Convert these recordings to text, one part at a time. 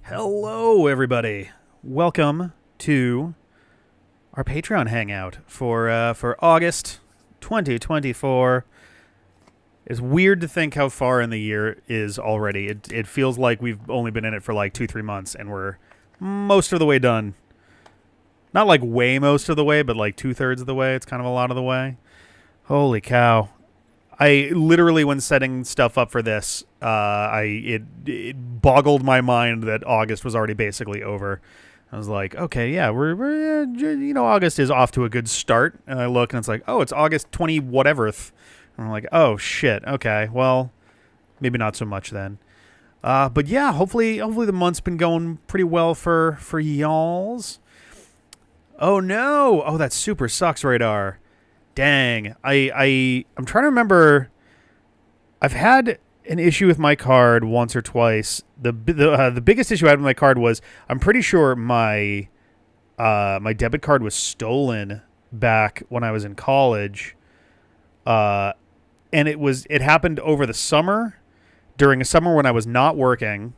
Hello, everybody. Welcome to our Patreon hangout for August 2024. It's weird to think how far in the year is already. It feels like we've only been in it for like 2-3 months, and we're most of the way done. Not like way most of the way, but like 2/3 of the way. It's kind of a lot of the way. Holy cow! I literally, when setting stuff up for this, it boggled my mind that August was already basically over. I was like, okay, yeah, we're August is off to a good start. And I look and it's like, oh, it's August 20 whateverth. And I'm like, oh shit, okay, well, maybe not so much then. But yeah, hopefully the month's been going pretty well for y'alls. Oh no, oh that super sucks, Radar. Dang, I'm trying to remember. I've had an issue with my card once or twice. The biggest issue I had with my card was I'm pretty sure my debit card was stolen back when I was in college, and it happened over the summer, during a summer when I was not working.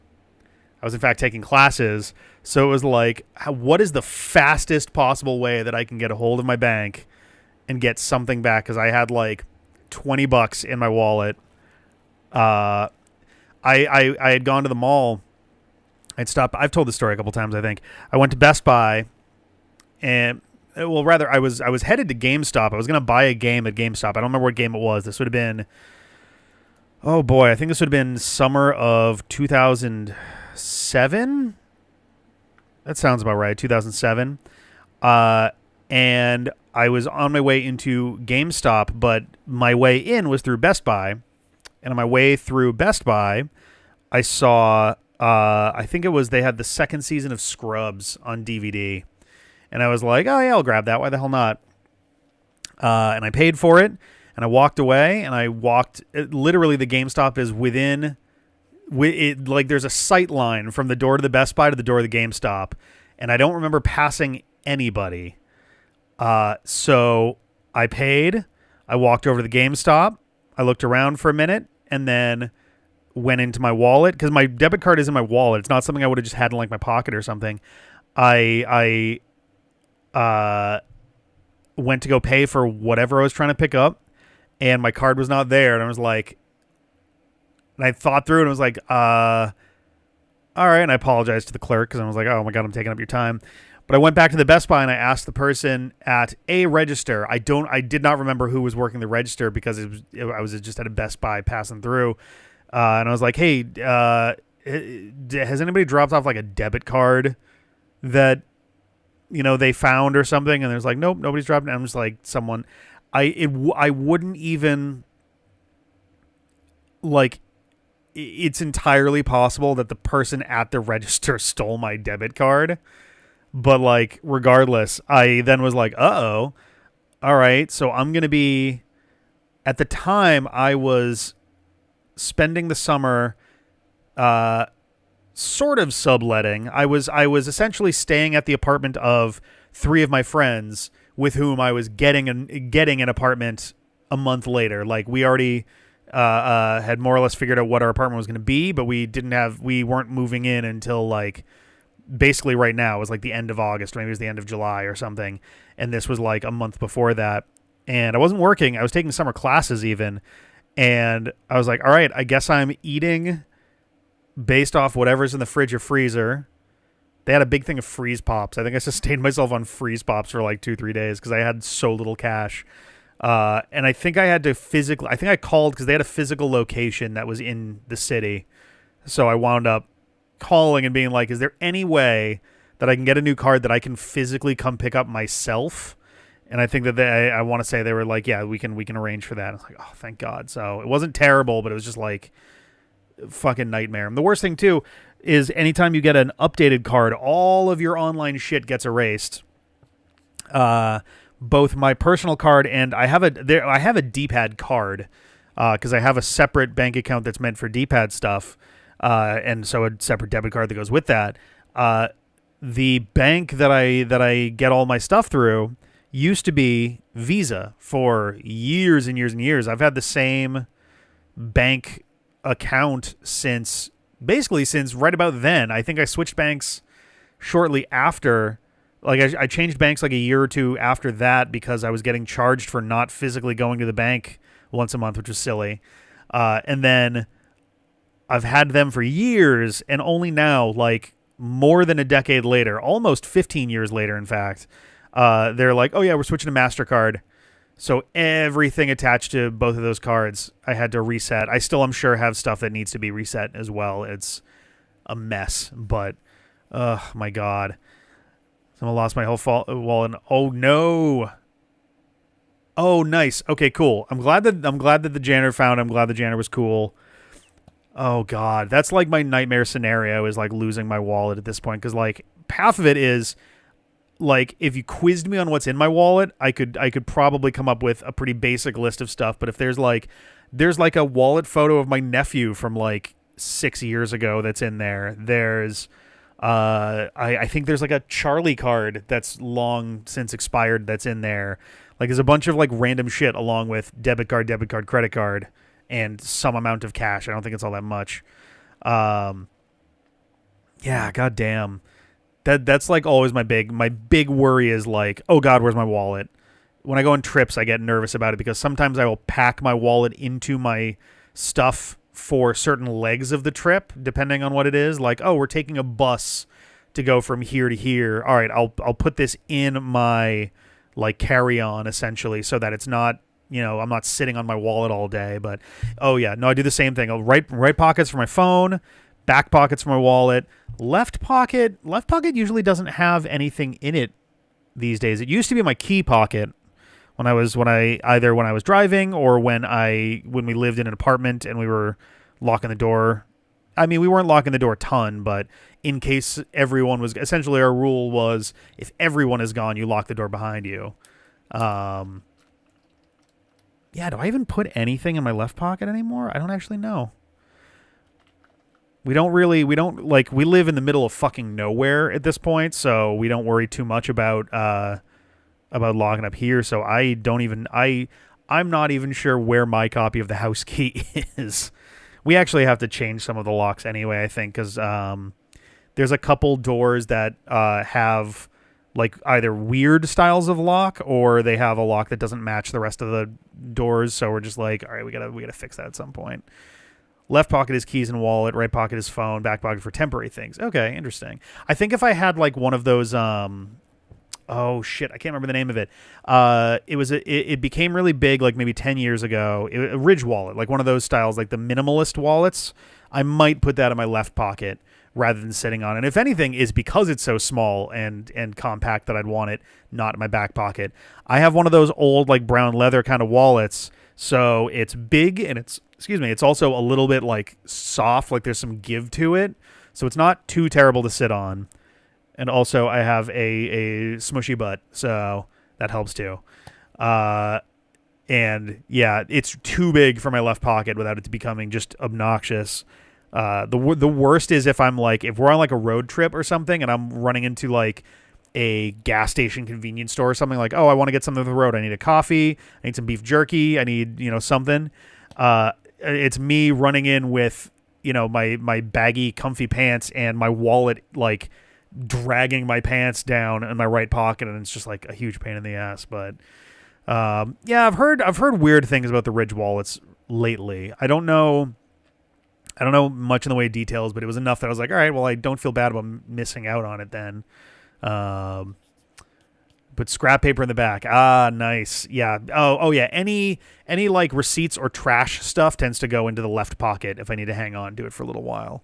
I was in fact taking classes, so it was like, what is the fastest possible way that I can get a hold of my bank and get something back? Because I had like $20 in my wallet. I had gone to the mall. I'd stopped. I've told this story a couple times, I think. I went to Best Buy, and well, rather, I was headed to GameStop. I was going to buy a game at GameStop. I don't remember what game it was. This would have been, oh boy, I think this would have been summer of 2007. That sounds about right. 2007. And I was on my way into GameStop, but my way in was through Best Buy. And on my way through Best Buy, I saw, I think it was, they had the second season of Scrubs on DVD. And I was like, oh yeah, I'll grab that. Why the hell not? And I paid for it, and I walked away, and literally the GameStop is within, like there's a sight line from the door to the Best Buy to the door of the GameStop. And I don't remember passing anybody. So I paid, I walked over to the GameStop, I looked around for a minute, and then went into my wallet, because my debit card is in my wallet. It's not something I would have just had in like my pocket or something. I went to go pay for whatever I was trying to pick up, and my card was not there. And I was like, and I thought through it and was like, all right. And I apologized to the clerk because I was like, oh my God, I'm taking up your time. But I went back to the Best Buy and I asked the person at a register. I did not remember who was working the register because I was just at a Best Buy passing through. And I was like, hey, has anybody dropped off like a debit card that, they found or something? And there's like, nope, nobody's dropped it. I'm just like, someone, I wouldn't even, like, it's entirely possible that the person at the register stole my debit card. But, like, regardless, I then was like, uh-oh. All right, so I'm going to be... At the time, I was spending the summer sort of subletting. I was essentially staying at the apartment of 3 of my friends with whom I was getting an apartment a month later. Like, we already had more or less figured out what our apartment was going to be, but we weren't moving in until, like... basically right now. It was like the end of August, maybe it was the end of July or something, and this was like a month before that, and I wasn't working. I was taking summer classes even, and I was like, all right, I guess I'm eating based off whatever's in the fridge or freezer. They had a big thing of freeze pops. I think I sustained myself on freeze pops for like 2-3 days because I had so little cash, and I think I had to I called because they had a physical location that was in the city, so I wound up calling and being like, is there any way that I can get a new card that I can physically come pick up myself? And I think that I want to say they were like, yeah, we can arrange for that. I was like, oh, thank God. So it wasn't terrible, but it was just like fucking nightmare. And the worst thing too is anytime you get an updated card, all of your online shit gets erased. Both my personal card and I have a D-pad card because I have a separate bank account that's meant for D-pad stuff. And so a separate debit card that goes with that. The bank that I get all my stuff through used to be Visa for years and years and years. I've had the same bank account since basically since right about then. I think I switched banks shortly after. Like I changed banks like a year or two after that because I was getting charged for not physically going to the bank once a month, which was silly. And then I've had them for years, and only now, like more than a decade later, almost 15 years later, in fact, they're like, oh yeah, we're switching to MasterCard. So everything attached to both of those cards, I had to reset. I still, I'm sure, have stuff that needs to be reset as well. It's a mess, but my God. Someone lost my whole wallet. Oh no. Oh, nice. Okay, cool. I'm glad that the janitor found it. I'm glad the janitor was cool. Oh God, that's like my nightmare scenario is like losing my wallet at this point because like half of it is like if you quizzed me on what's in my wallet, I could probably come up with a pretty basic list of stuff. But if there's like a wallet photo of my nephew from like 6 years ago that's in there. There's I think there's like a Charlie card that's long since expired that's in there. Like there's a bunch of like random shit along with debit card, credit card, and some amount of cash. I don't think it's all that much. Yeah, goddamn. That's like always my big worry is like, oh God, where's my wallet? When I go on trips, I get nervous about it because sometimes I will pack my wallet into my stuff for certain legs of the trip, depending on what it is. Like, oh, we're taking a bus to go from here to here. All right, I'll put this in my like carry-on essentially, so that it's not, I'm not sitting on my wallet all day. But oh yeah, no, I do the same thing. I'll right pockets for my phone, back pockets for my wallet, left pocket usually doesn't have anything in it these days. It used to be my key pocket when I was driving or when we lived in an apartment and we were locking the door. I mean, we weren't locking the door a ton, but in case everyone was, essentially our rule was if everyone is gone, you lock the door behind you. Yeah, do I even put anything in my left pocket anymore? I don't actually know. We we live in the middle of fucking nowhere at this point, so we don't worry too much about locking up here. So I'm not even sure where my copy of the house key is. We actually have to change some of the locks anyway, I think, because there's a couple doors that have like either weird styles of lock or they have a lock that doesn't match the rest of the doors. So we're just like, all right, we gotta fix that at some point. Left pocket is keys and wallet. Right pocket is phone. Back pocket for temporary things. Okay, interesting. I think if I had like one of those, oh shit, I can't remember the name of it. It became really big like maybe 10 years ago. A Ridge wallet, like one of those styles, like the minimalist wallets. I might put that in my left pocket rather than sitting on it. And if anything, is because it's so small and compact that I'd want it not in my back pocket. I have one of those old like brown leather kind of wallets, so it's big and it's also a little bit like soft, like there's some give to it, so it's not too terrible to sit on. And also I have a smushy butt, so that helps too. And yeah, it's too big for my left pocket without it becoming just obnoxious. The worst is if we're on like a road trip or something and I'm running into like a gas station convenience store or something, like, oh, I want to get something on the road. I need a coffee. I need some beef jerky. I need, something. It's me running in with, my baggy, comfy pants and my wallet, like dragging my pants down in my right pocket. And it's just like a huge pain in the ass. But, yeah, I've heard weird things about the Ridge wallets lately. I don't know much in the way of details, but it was enough that I was like, all right, well, I don't feel bad about missing out on it then. Put scrap paper in the back. Ah, nice. Yeah. Oh yeah. Any like receipts or trash stuff tends to go into the left pocket if I need to hang on to it for a little while.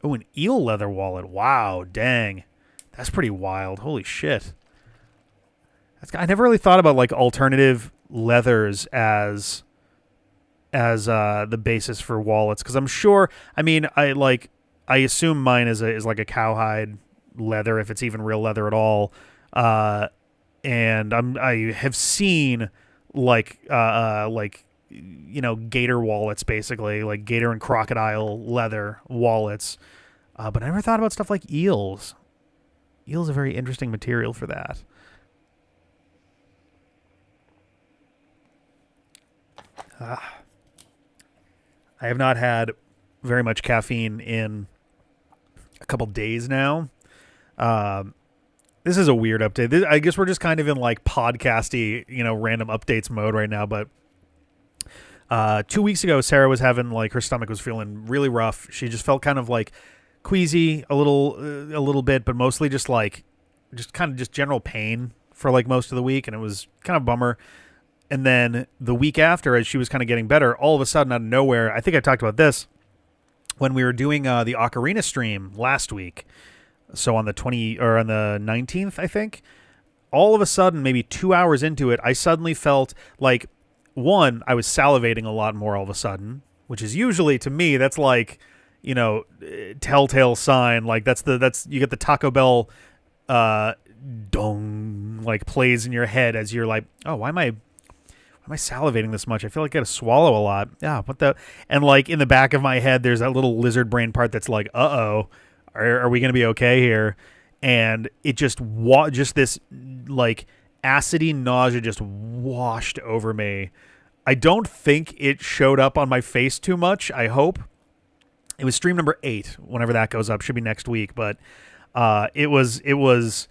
Oh, an eel leather wallet. Wow. Dang. That's pretty wild. Holy shit. I never really thought about like alternative leathers as the basis for wallets, because I'm sure, I assume mine is like a cowhide leather, if it's even real leather at all. And I have seen gator wallets, basically like gator and crocodile leather wallets. But I never thought about stuff like eels. Eel's a very interesting material for that. I have not had very much caffeine in a couple days now. This is a weird update. I guess we're just kind of in like podcasty, random updates mode right now. But 2 weeks ago, Sarah was having like her stomach was feeling really rough. She just felt kind of like queasy a little bit, but mostly just general pain for like most of the week, and it was kind of a bummer. And then the week after, as she was kind of getting better, all of a sudden out of nowhere, I think I talked about this when we were doing the Ocarina stream last week. So on the 19th, I think, all of a sudden, maybe 2 hours into it, I suddenly felt like, one, I was salivating a lot more all of a sudden, which is usually, to me, that's like, telltale sign. Like that's you get the Taco Bell dong like plays in your head as you're like, oh, why am I salivating this much? I feel like I gotta swallow a lot. Yeah, and like in the back of my head, there's that little lizard brain part that's like, uh-oh, are we gonna be okay here? And it just this like acidy nausea just washed over me. I don't think it showed up on my face too much. I hope. It was stream number 8. Whenever that goes up, should be next week. But it was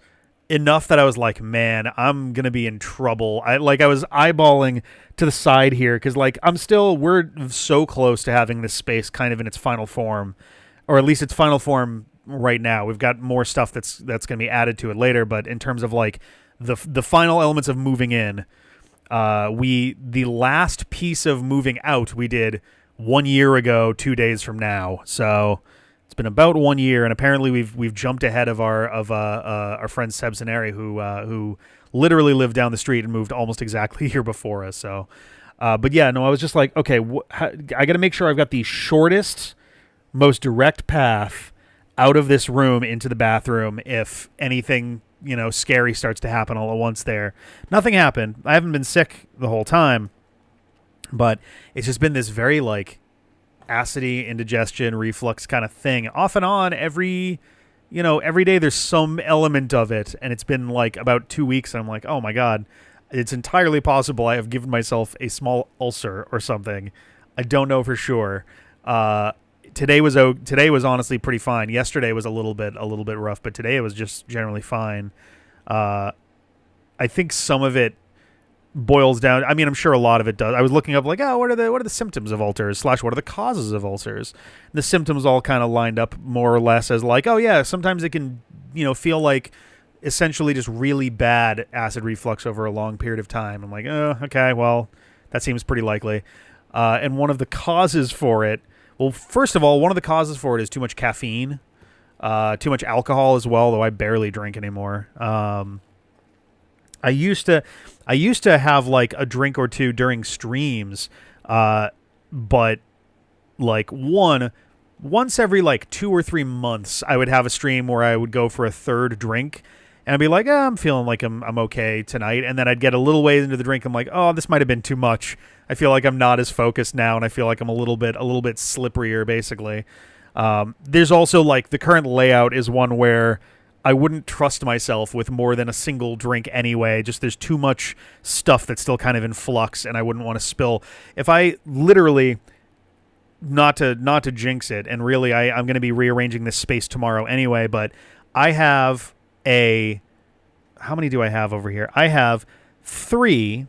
enough that I was like, man, I'm gonna be in trouble. I was eyeballing to the side here because like we're so close to having this space kind of in its final form, or at least its final form right now. We've got more stuff that's gonna be added to it later, but in terms of like the final elements of moving in, the last piece of moving out we did 1 year ago, 2 days from now. So it's been about 1 year, and apparently we've jumped ahead of our friend Seb Saneri, who literally lived down the street and moved almost exactly a year before us. So, but yeah, no, I was just like, okay, I got to make sure I've got the shortest, most direct path out of this room into the bathroom if anything scary starts to happen all at once there. Nothing happened. I haven't been sick the whole time. But it's just been this very like acidy, indigestion, reflux kind of thing off and on every day there's some element of it. And it's been like about 2 weeks. And I'm like, oh my God, it's entirely possible I have given myself a small ulcer or something. I don't know for sure. Today was honestly pretty fine. Yesterday was a little bit rough, but today it was just generally fine. I think some of it boils down. I mean, I'm sure a lot of it does. I was looking up like, oh, what are the symptoms of ulcers / what are the causes of ulcers? The symptoms all kind of lined up more or less as like, oh yeah, sometimes it can, feel like essentially just really bad acid reflux over a long period of time. I'm like, oh, okay, well, that seems pretty likely. And one of the causes for it, well, first of all, one of the causes for it is too much caffeine, too much alcohol as well, though I barely drink anymore. I used to have like a drink or two during streams, but like once every like 2 or 3 months, I would have a stream where I would go for a third drink, and I'd be like, I'm feeling like I'm okay tonight, and then I'd get a little ways into the drink. I'm like, oh, this might have been too much. I feel like I'm not as focused now, and I feel like I'm a little bit slipperier, basically. There's also like the current layout is one where I wouldn't trust myself with more than a single drink anyway. Just there's too much stuff that's still kind of in flux, and I wouldn't want to spill. If I literally, not to jinx it, and really I'm going to be rearranging this space tomorrow anyway, but I have how many do I have over here? I have 3.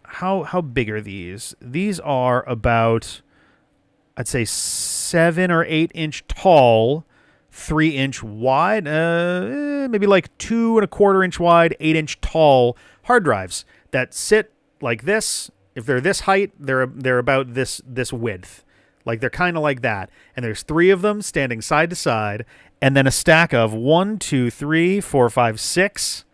How big are these? These are about, I'd say 7 or 8 inch tall, 3 inch wide, maybe like 2 1/4 inch wide, 8 inch tall hard drives that sit like this. If they're this height, they're about this width. Like they're kind of like that. And there's 3 of them standing side to side, and then a stack of 1, 2, 3, 4, 5, 6,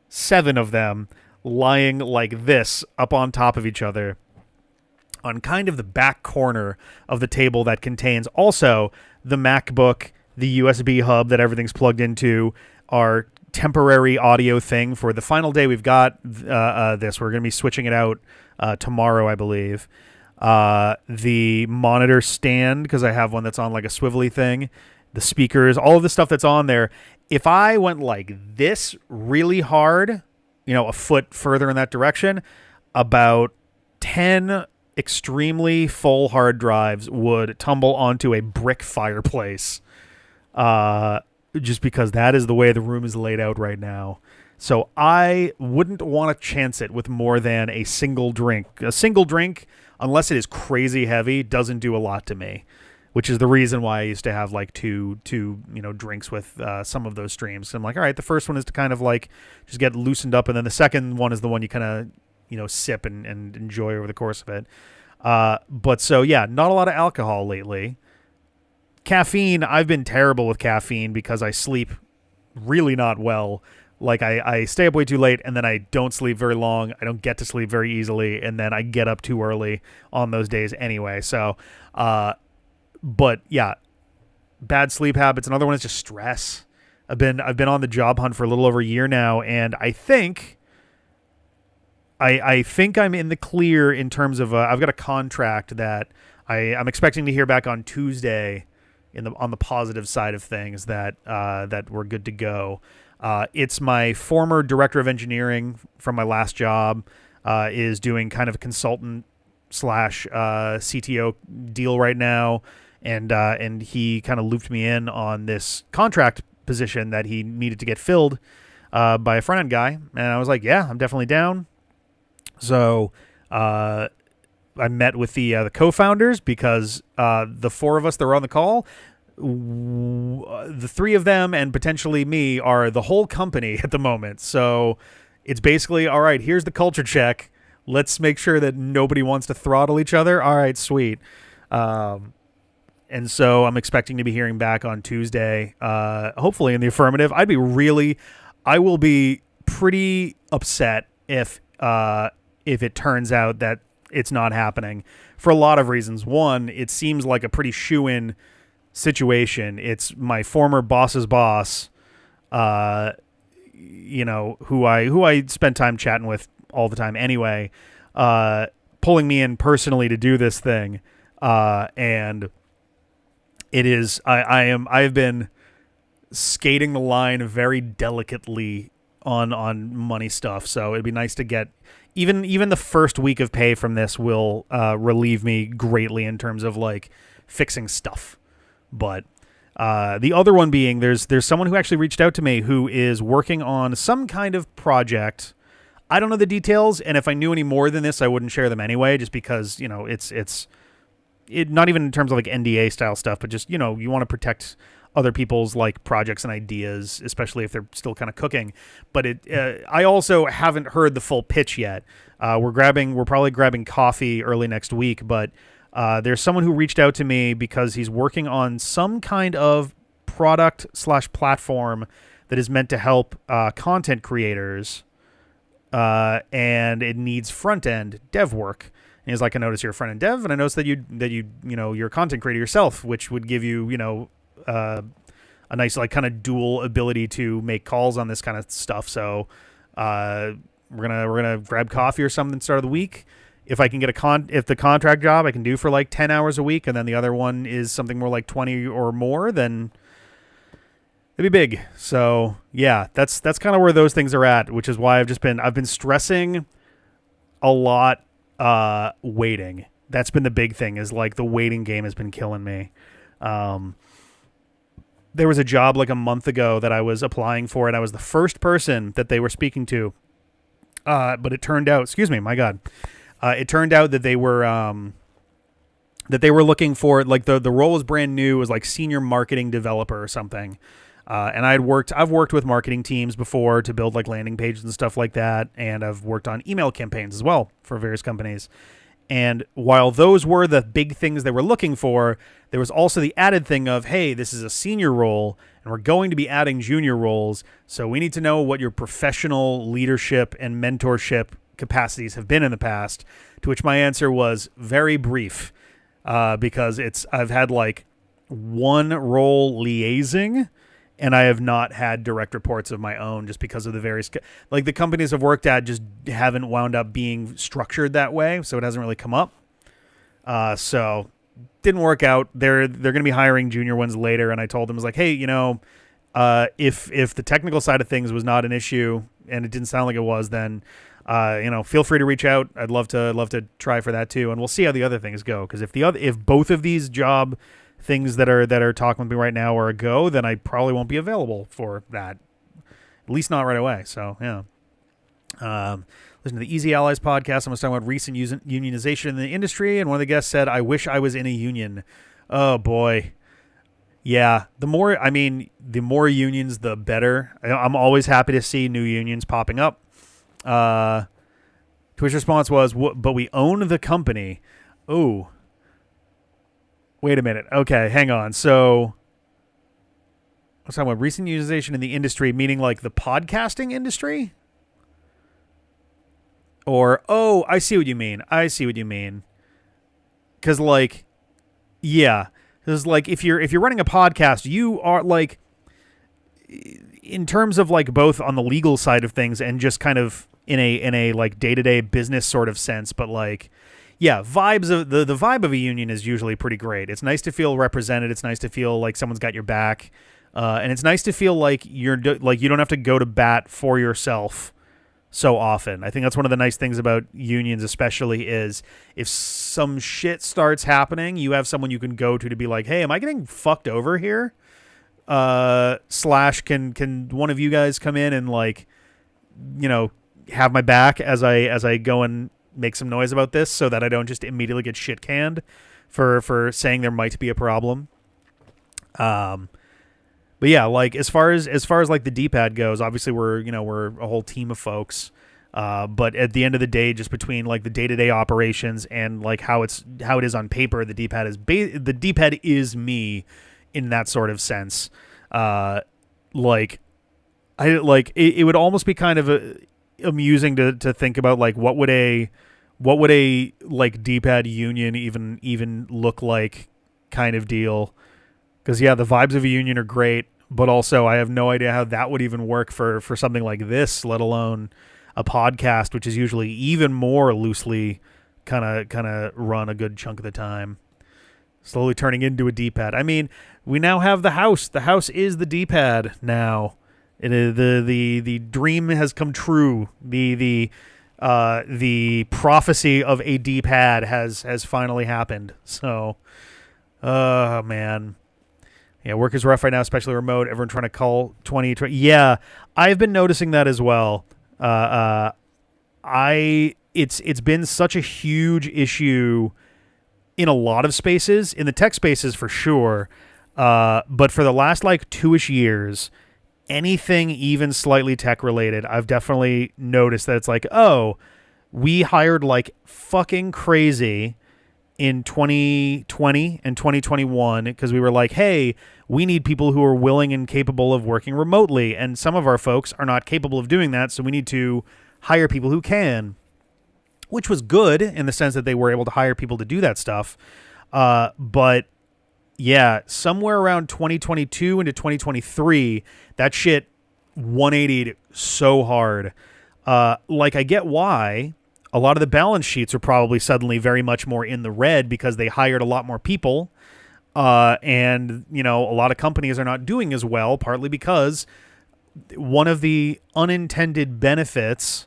7 of them lying like this up on top of each other on kind of the back corner of the table that contains also the MacBook, the USB hub that everything's plugged into, our temporary audio thing for the final day we've got this. We're going to be switching it out tomorrow, I believe. The monitor stand, because I have one that's on like a swivelly thing, the speakers, all of the stuff that's on there. If I went like this really hard, a foot further in that direction, about 10 extremely full hard drives would tumble onto a brick fireplace, just because that is the way the room is laid out right now. So I wouldn't want to chance it with more than a single drink. A single drink, unless it is crazy heavy, doesn't do a lot to me, which is the reason why I used to have like two drinks with some of those streams. So I'm like, all right, the first one is to kind of like just get loosened up, and then the second one is the one you kind of sip and enjoy over the course of it. But so yeah, not a lot of alcohol lately. Caffeine, I've been terrible with caffeine because I sleep really not well. Like I stay up way too late, and then I don't sleep very long. I don't get to sleep very easily, and then I get up too early on those days anyway. So, but yeah, bad sleep habits. Another one is just stress. I've been on the job hunt for a little over a year now, and I think I'm in the clear in terms of I've got a contract that I'm expecting to hear back on Tuesday on the positive side of things that we're good to go. It's my former director of engineering from my last job is doing kind of a consultant / CTO deal right now, and he kind of looped me in on this contract position that he needed to get filled by a front end guy, and I was like, yeah, I'm definitely down. So I met with the co-founders because the four of us that were on the call, the three of them and potentially me are the whole company at the moment. So it's basically, all right, here's the culture check. Let's make sure that nobody wants to throttle each other. All right, sweet. And so I'm expecting to be hearing back on Tuesday, hopefully in the affirmative. I will be pretty upset if it turns out that it's not happening for a lot of reasons. One, it seems like a pretty shoo-in situation. It's my former boss's boss, who I spend time chatting with all the time anyway, pulling me in personally to do this thing, and it is I've been skating the line very delicately on money stuff. So it'd be nice to get even the first week of pay from this will relieve me greatly in terms of like fixing stuff. But the other one being there's someone who actually reached out to me who is working on some kind of project. I don't know the details, and if I knew any more than this, I wouldn't share them anyway, just because, it's not even in terms of like NDA style stuff, but just, you want to protect other people's like projects and ideas, especially if they're still kind of cooking. But I also haven't heard the full pitch yet. We're probably grabbing coffee early next week, but there's someone who reached out to me because he's working on some kind of product / platform that is meant to help content creators, and it needs front end dev work. And he's like, I noticed you're a front end dev, and I noticed that you're a content creator yourself, which would give you a nice like kind of dual ability to make calls on this kind of stuff. So we're gonna grab coffee or something at the start of the week. If I can get if the contract job I can do for like 10 hours a week, and then the other one is something more like 20 or more, then it'd be big. So yeah, that's kind of where those things are at, which is why I've been stressing a lot, waiting. That's been the big thing, is like the waiting game has been killing me. There was a job like a month ago that I was applying for, and I was the first person that they were speaking to. But it turned out, it turned out that they were looking for, like, the role was brand new. It was like senior marketing developer or something. And I've worked with marketing teams before to build like landing pages and stuff like that. And I've worked on email campaigns as well for various companies. And while those were the big things they were looking for, there was also the added thing of, hey, this is a senior role and we're going to be adding junior roles. So we need to know what your professional leadership and mentorship capacities have been in the past, to which my answer was very brief, because I've had like one role liaising, and I have not had direct reports of my own, just because of the various, like, the companies I've worked at just haven't wound up being structured that way. So it hasn't really come up. So didn't work out. They're going to be hiring junior ones later. And I told them, I was like, hey, if the technical side of things was not an issue, and it didn't sound like it was, then feel free to reach out. I'd love to try for that too, and we'll see how the other things go. Because if both of these job things that are talking with me right now are a go, then I probably won't be available for that, at least not right away. So yeah. Listen to the Easy Allies podcast. I'm going to talk about recent unionization in the industry, and one of the guests said, "I wish I was in a union." Oh boy. Yeah, the more unions, the better. I'm always happy to see new unions popping up. Twitch response was, but we own the company. Oh, wait a minute. Okay, hang on. So, I was talking about recent unionization in the industry, meaning like the podcasting industry? Or, oh, I see what you mean. Because, like, yeah. Because, like, if you're running a podcast, you are, like, in terms of, like, both on the legal side of things and just kind of in a like, day-to-day business sort of sense, but, like, yeah, vibes of the vibe of a union is usually pretty great. It's nice to feel represented. It's nice to feel like someone's got your back. And it's nice to feel like you don't have to go to bat for yourself so often. I think that's one of the nice things about unions, especially, is if some shit starts happening, you have someone you can go to be like, hey, am I getting fucked over here? Slash, can one of you guys come in and, like, have my back as I go and make some noise about this, so that I don't just immediately get shit canned for saying there might be a problem. But yeah, like, as far as like the D-pad goes, obviously we're a whole team of folks. But at the end of the day, just between, like, the day-to-day operations and, like, how it is on paper, the D-pad is me in that sort of sense. It would almost be kind of amusing to think about, like, what would a like D-pad union even look like, kind of deal. Because, yeah, the vibes of a union are great, but also I have no idea how that would even work for something like this, let alone a podcast, which is usually even more loosely kind of run a good chunk of the time. Slowly turning into a D-pad. I mean, we now have the house. The house is the D-pad now. It is the dream has come true. The prophecy of a D-pad has finally happened. So, man. Yeah, work is rough right now, especially remote. Everyone trying to call 2020. Yeah, I've been noticing that as well. It's been such a huge issue in a lot of spaces, in the tech spaces for sure. But for the last, like, 2-ish years, anything even slightly tech related, I've definitely noticed that it's like, oh, we hired like fucking crazy in 2020 and 2021 because we were like, hey, we need people who are willing and capable of working remotely, and some of our folks are not capable of doing that, so we need to hire people who can, which was good in the sense that they were able to hire people to do that stuff. But yeah, somewhere around 2022 into 2023, that shit 180'd so hard. Like, I get why a lot of the balance sheets are probably suddenly very much more in the red because they hired a lot more people. And, a lot of companies are not doing as well, partly because one of the unintended benefits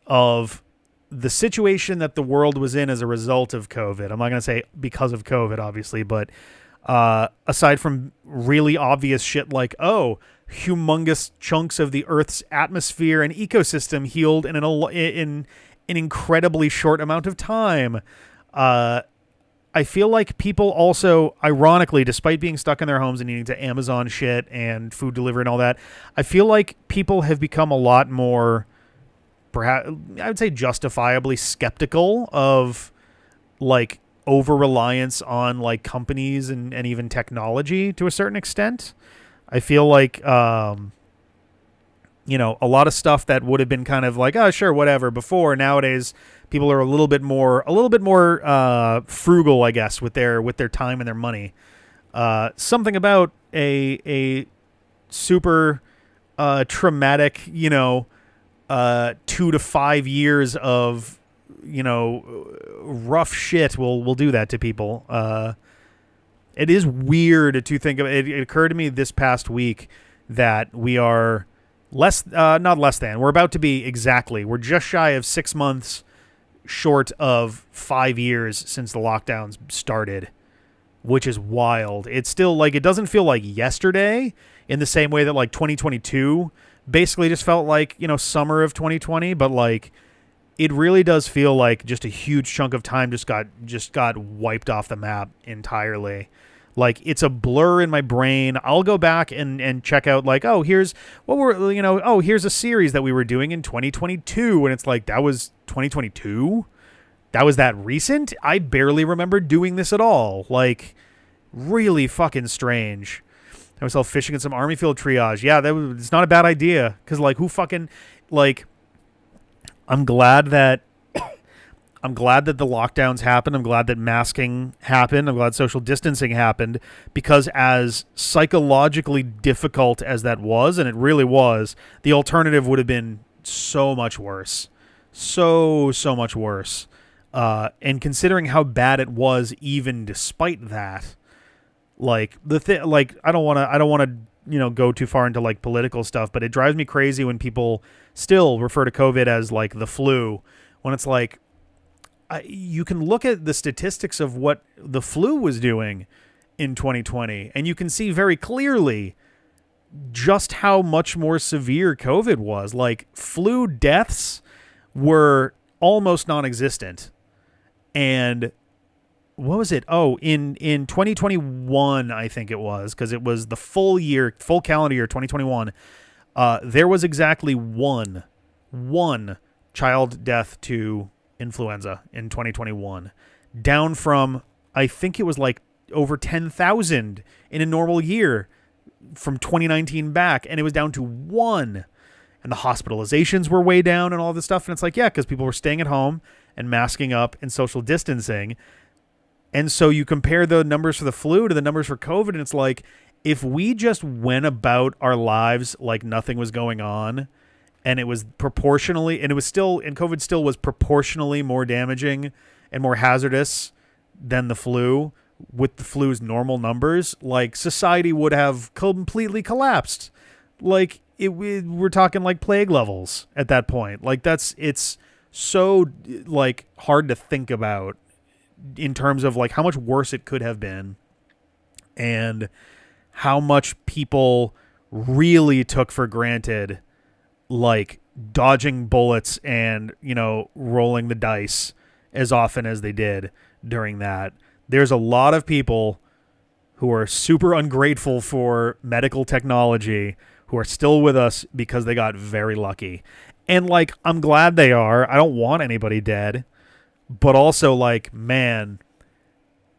of the situation that the world was in as a result of COVID, I'm not going to say because of COVID, obviously, but aside from really obvious shit like, oh, humongous chunks of the Earth's atmosphere and ecosystem healed in an incredibly short amount of time, I feel like people also, ironically, despite being stuck in their homes and needing to Amazon shit and food delivery and all that, I feel like people have become a lot more, perhaps, I would say justifiably skeptical of, like, over-reliance on, like, companies and even technology to a certain extent. I feel like, a lot of stuff that would have been kind of like, oh, sure, whatever, before, nowadays people are a little bit more frugal, I guess, with their time and their money. Something about a super traumatic, 2 to 5 years of, rough shit will do that to people. It is weird to think of. It occurred to me this past week that we are not less than. We're about to be exactly. We're just shy of 6 months short of 5 years since the lockdowns started, which is wild. It's still like, it doesn't feel like yesterday in the same way that like 2022 basically just felt like, summer of 2020, but like it really does feel like just a huge chunk of time just got wiped off the map entirely. Like, it's a blur in my brain. I'll go back and check out, like, oh, here's what here's a series that we were doing in 2022. And it's like, that was 2022? That was that recent? I barely remember doing this at all. Like, really fucking strange. I myself fishing in some army field triage. Yeah, it's not a bad idea. Because, like, who fucking, like, I'm glad that the lockdowns happened. I'm glad that masking happened. I'm glad social distancing happened, because as psychologically difficult as that was, and it really was, the alternative would have been so much worse. So much worse. And considering how bad it was, even despite that, like I don't want to, go too far into like political stuff, but it drives me crazy when people still refer to COVID as like the flu, when it's like, you can look at the statistics of what the flu was doing in 2020, and you can see very clearly just how much more severe COVID was. Like, flu deaths were almost non-existent. And what was it? Oh, in 2021, I think it was, because it was the full calendar year, 2021. There was exactly one child death to influenza in 2021, down from, I think it was like over 10,000 in a normal year from 2019 back, and it was down to one. And the hospitalizations were way down and all this stuff. And it's like, yeah, because people were staying at home and masking up and social distancing. And so you compare the numbers for the flu to the numbers for COVID, and it's like, if we just went about our lives like nothing was going on, and it was proportionally, and COVID still was proportionally more damaging and more hazardous than the flu, with the flu's normal numbers, like, society would have completely collapsed. Like, we're talking like plague levels at that point. Like, it's so like hard to think about in terms of like how much worse it could have been, and how much people really took for granted, like dodging bullets and, rolling the dice as often as they did during that. There's a lot of people who are super ungrateful for medical technology who are still with us because they got very lucky. And like, I'm glad they are. I don't want anybody dead, but also like, man,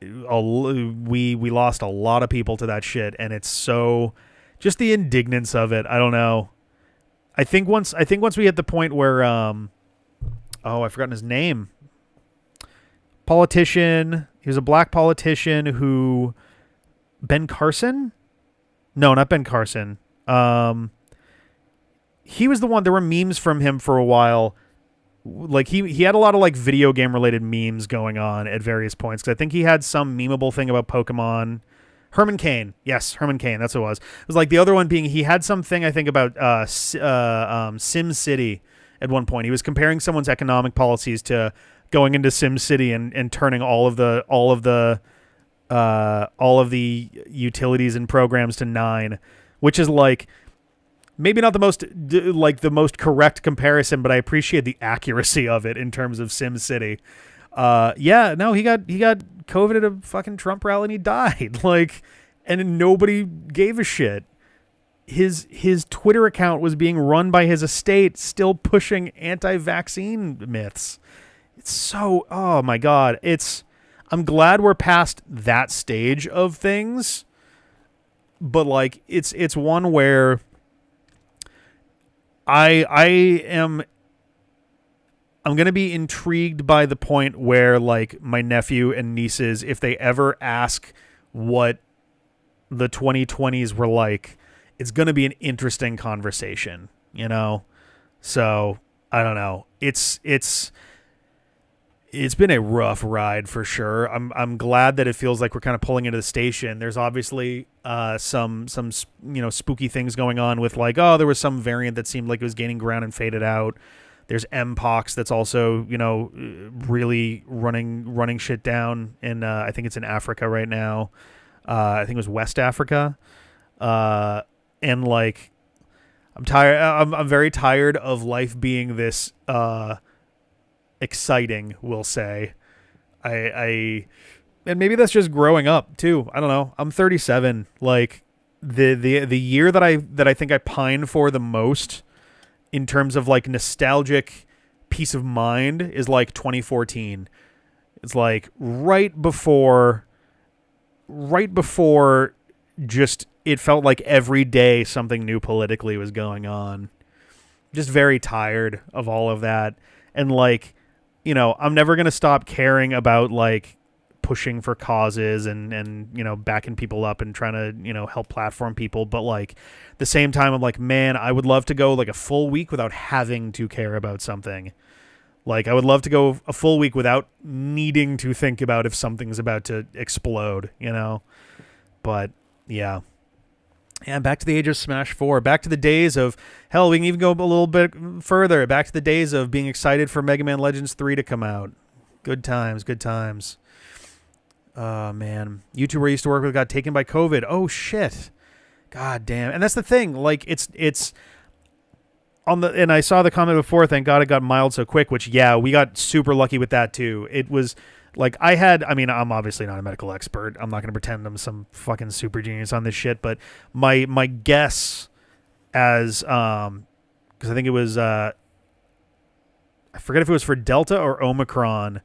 we lost a lot of people to that shit, and it's so, just the indignance of it. I don't know. I think once we hit the point where, I've forgotten his name. Politician. He was a black politician who, Ben Carson? No, not Ben Carson. He was the one, there were memes from him for a while. Like, he had a lot of like video game related memes going on at various points, because I think he had some memeable thing about Pokemon. Herman Cain. Yes, Herman Cain. That's what it was. It was like the other one being, he had something, I think, about Sim City at one point. He was comparing someone's economic policies to going into Sim City and turning all of the utilities and programs to 9, which is like, maybe not the most correct comparison, but I appreciate the accuracy of it in terms of Sim City. He got COVID at a fucking Trump rally and he died. Like, and nobody gave a shit. His Twitter account was being run by his estate, still pushing anti-vaccine myths. It's so, oh my God. I'm glad we're past that stage of things, but like, it's one where I'm going to be intrigued by the point where, like, my nephew and nieces, if they ever ask what the 2020s were like, it's going to be an interesting conversation, So, I don't know. It's It's been a rough ride for sure. I'm glad that it feels like we're kind of pulling into the station. There's obviously some spooky things going on with like, oh, there was some variant that seemed like it was gaining ground and faded out. There's Mpox that's also really running shit down in I think it's in Africa right now. I think it was West Africa, and like I'm tired. I'm very tired of life being this exciting. We'll say, I and maybe that's just growing up too. I don't know. I'm 37. Like the year that I think I pine for the most in terms of like nostalgic peace of mind is like 2014. It's like right before just it felt like every day something new politically was going on. Just very tired of all of that. And like, I'm never going to stop caring about like pushing for causes and backing people up and trying to, help platform people. But like at the same time, I'm like, man, I would love to go like a full week without having to care about something. Like I would love to go a full week without needing to think about if something's about to explode, But yeah. And back to the age of Smash 4. Back to the days of, hell, we can even go a little bit further. Back to the days of being excited for Mega Man Legends 3 to come out. Good times, good times. Man. YouTuber I used to work with got taken by COVID. Oh, shit. God damn. And that's the thing. Like, it's on the, and I saw the comment before, thank God it got mild so quick, which, yeah, we got super lucky with that, too. It was... Like I'm obviously not a medical expert. I'm not going to pretend I'm some fucking super genius on this shit. But my guess because I think it was, I forget if it was for Delta or Omicron.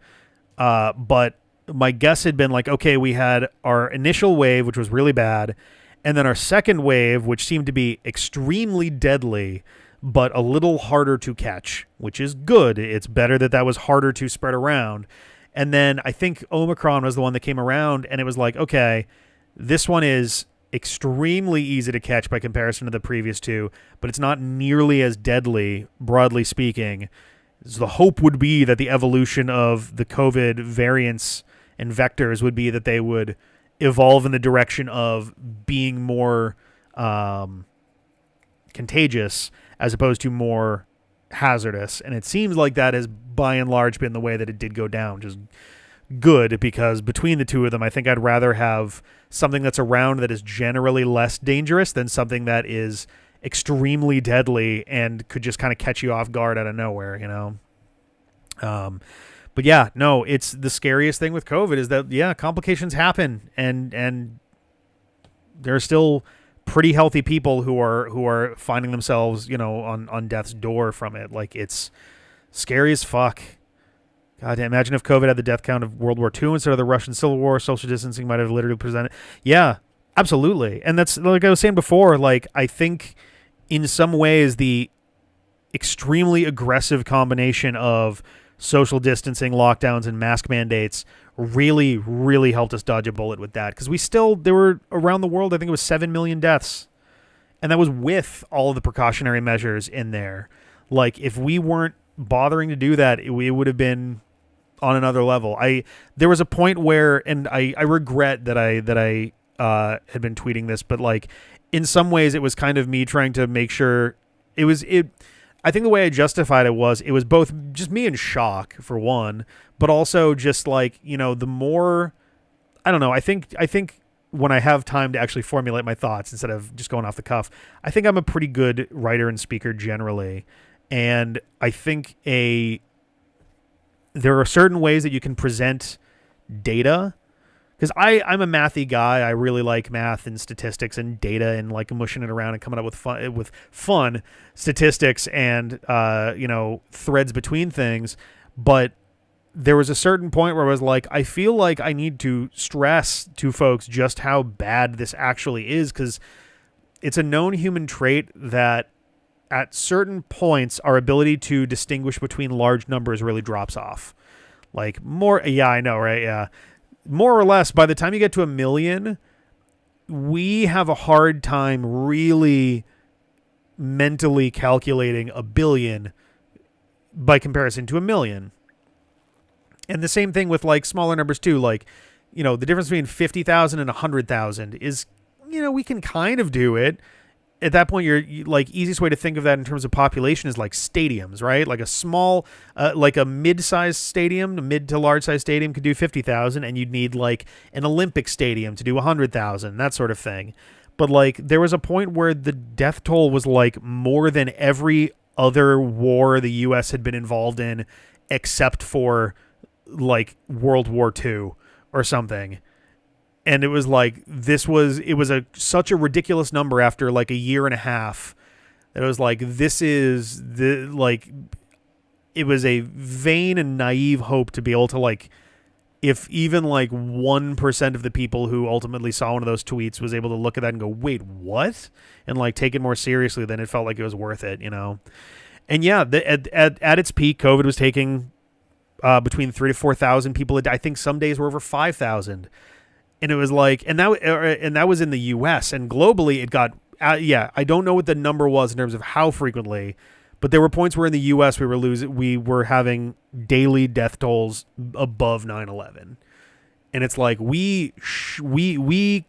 But my guess had been like, okay, we had our initial wave, which was really bad. And then our second wave, which seemed to be extremely deadly, but a little harder to catch, which is good. It's better that was harder to spread around. And then I think Omicron was the one that came around, and it was like, okay, this one is extremely easy to catch by comparison to the previous two, but it's not nearly as deadly, broadly speaking. So the hope would be that the evolution of the COVID variants and vectors would be that they would evolve in the direction of being more contagious as opposed to more hazardous. And it seems like that has by and large been the way that it did go down, which is good, because between the two of them, I think I'd rather have something that's around that is generally less dangerous than something that is extremely deadly and could just kind of catch you off guard out of nowhere, But yeah, no, it's the scariest thing with COVID is that, yeah, complications happen, and there are still pretty healthy people who are finding themselves, on death's door from it. Like, it's scary as fuck. God damn, imagine if COVID had the death count of World War II instead of the Russian Civil War. Social distancing might have literally presented. Yeah, absolutely. And that's, like I was saying before, like, I think in some ways the extremely aggressive combination of social distancing, lockdowns, and mask mandates really, really helped us dodge a bullet with that. Because there were around the world, I think it was 7 million deaths. And that was with all of the precautionary measures in there. Like, if we weren't bothering to do that, it would have been on another level. There was a point where, and I regret that I had been tweeting this, but like in some ways it was kind of me trying to make sure I think the way I justified it was both just me in shock for one, but also just like, the more, I don't know, I think when I have time to actually formulate my thoughts instead of just going off the cuff, I think I'm a pretty good writer and speaker generally. And I think there are certain ways that you can present data, because I'm a mathy guy. I really like math and statistics and data and like mushing it around and coming up with fun statistics and threads between things. But there was a certain point where I was like, I feel like I need to stress to folks just how bad this actually is, because it's a known human trait that at certain points, our ability to distinguish between large numbers really drops off. Like yeah, I know, right? Yeah. More or less, by the time you get to 1 million, we have a hard time really mentally calculating 1 billion by comparison to 1 million. And the same thing with like smaller numbers too. Like, the difference between 50,000 and 100,000 is, we can kind of do it. At that point, like easiest way to think of that in terms of population is like stadiums, right? Like a small, like a mid-sized stadium, a mid to large-sized stadium could do 50,000, and you'd need like an Olympic stadium to do 100,000, that sort of thing. But like there was a point where the death toll was like more than every other war the U.S. had been involved in, except for like World War II or something. And it was like such a ridiculous number after like a year and a half that it was like it was a vain and naive hope to be able to like, if even like 1% of the people who ultimately saw one of those tweets was able to look at that and go, wait, what? And like take it more seriously, then it felt like it was worth it, And yeah, at its peak, COVID was taking between 3,000 to 4,000 people a day. I think some days were over 5,000. And it was like, and that was in the U.S. and globally it got, I don't know what the number was in terms of how frequently, but there were points where in the U.S. we were having daily death tolls above 9/11, and it's like we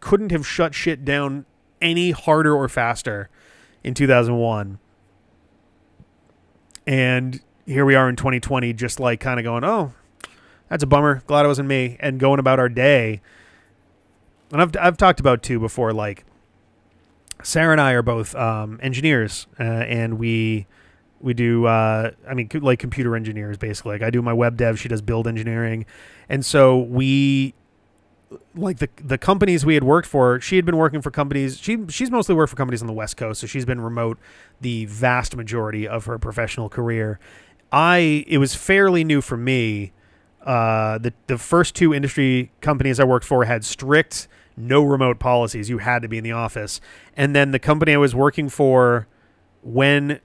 couldn't have shut shit down any harder or faster in 2001, and here we are in 2020, just like kind of going, oh, that's a bummer. Glad it wasn't me, and going about our day. And I've talked about too before, like Sarah and I are both engineers, and we do like computer engineers basically. Like I do my web dev, she does build engineering, and so we like the companies we had worked for. She had been working for companies. She's mostly worked for companies on the West Coast, so she's been remote the vast majority of her professional career. It was fairly new for me. The first two industry companies I worked for had strict no remote policies. You had to be in the office. And then the company I was working for when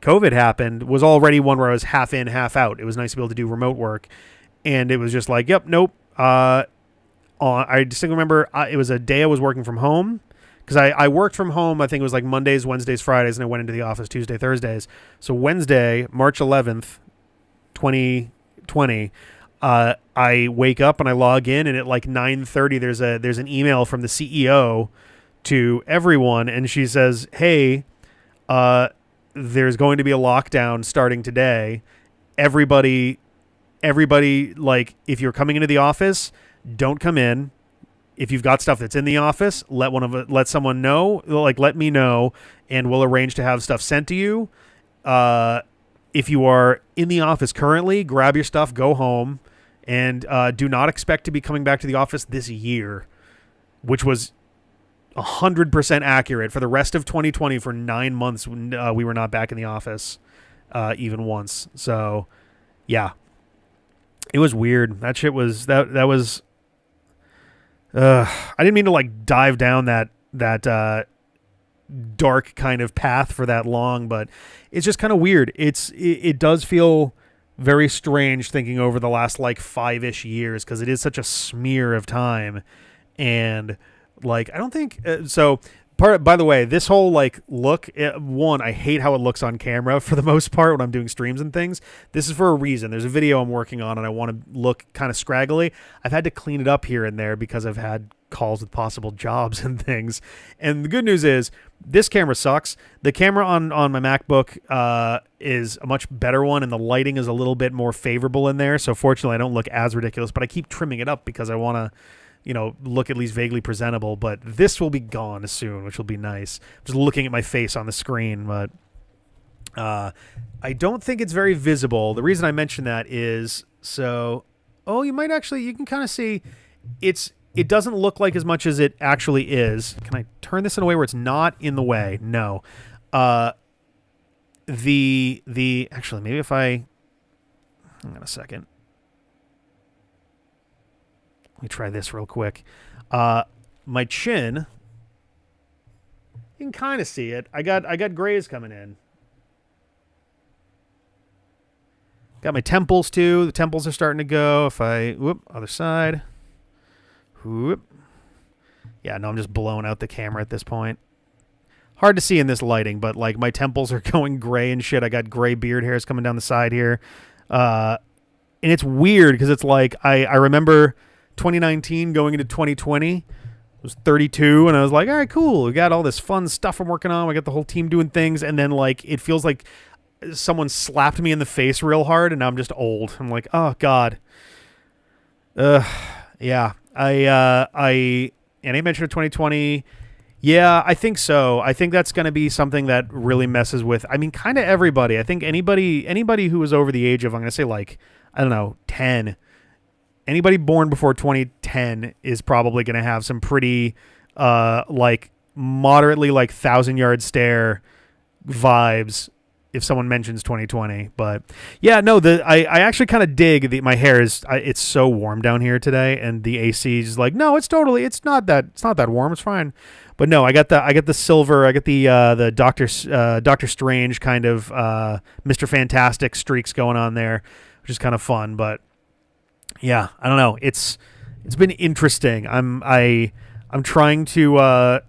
COVID happened was already one where I was half in, half out. It was nice to be able to do remote work. And it was just like, yep, nope. I distinctly remember it was a day I was working from home because I worked from home. I think it was like Mondays, Wednesdays, Fridays, and I went into the office Tuesday, Thursdays. So Wednesday, March 11th, 2020, I wake up and I log in, and at like 9:30 there's an email from the CEO to everyone, and she says, hey, there's going to be a lockdown starting today. Everybody, like, if you're coming into the office, don't come in. If you've got stuff that's in the office, let someone know, like let me know, and we'll arrange to have stuff sent to you. If you are in the office currently, grab your stuff, go home, and do not expect to be coming back to the office this year, which was 100% accurate. For the rest of 2020, for 9 months, we were not back in the office even once. So, yeah, it was weird. That shit was that was. I didn't mean to like dive down that dark kind of path for that long, but it's just kind of weird. It does feel very strange thinking over the last like 5-ish years, because it is such a smear of time. And like, I don't think so. By the way, this whole like look, one, I hate how it looks on camera for the most part when I'm doing streams and things. This is for a reason. There's a video I'm working on and I want to look kind of scraggly. I've had to clean it up here and there because I've had calls with possible jobs and things. And the good news is this camera sucks. The camera on my MacBook is a much better one, and the lighting is a little bit more favorable in there. So fortunately I don't look as ridiculous, but I keep trimming it up because I want to, look at least vaguely presentable. But this will be gone soon, which will be nice. I'm just looking at my face on the screen, but I don't think it's very visible. The reason I mention that is you can kind of see it doesn't look like as much as it actually is. Can I turn this in a way where it's not in the way? No. Actually, maybe if hang on a second. Let me try this real quick. My chin, you can kind of see it. I got grays coming in. Got my temples too. The temples are starting to go. Other side. Whoop. Yeah, no, I'm just blowing out the camera at this point. Hard to see in this lighting, but like my temples are going gray and shit. I got gray beard hairs coming down the side here. and it's weird because it's like I remember 2019 going into 2020. I was 32 and I was like, all right, cool. We got all this fun stuff I'm working on. We got the whole team doing things. And then like, it feels like someone slapped me in the face real hard and now I'm just old. I'm like, oh God. Yeah. I mentioned 2020. Yeah, I think so. I think that's going to be something that really messes with, I mean, kind of everybody. I think anybody who was over the age of, I'm going to say like, I don't know, 10, anybody born before 2010 is probably going to have some pretty, like moderately like 1,000-yard stare vibes if someone mentions 2020. But yeah, no, I actually kind of dig my hair is, it's so warm down here today and the AC is like, no, it's not that warm. It's fine. But no, I got the silver, I got the Doctor Strange kind of, Mr. Fantastic streaks going on there, which is kind of fun. But yeah, I don't know. It's been interesting. I'm trying to,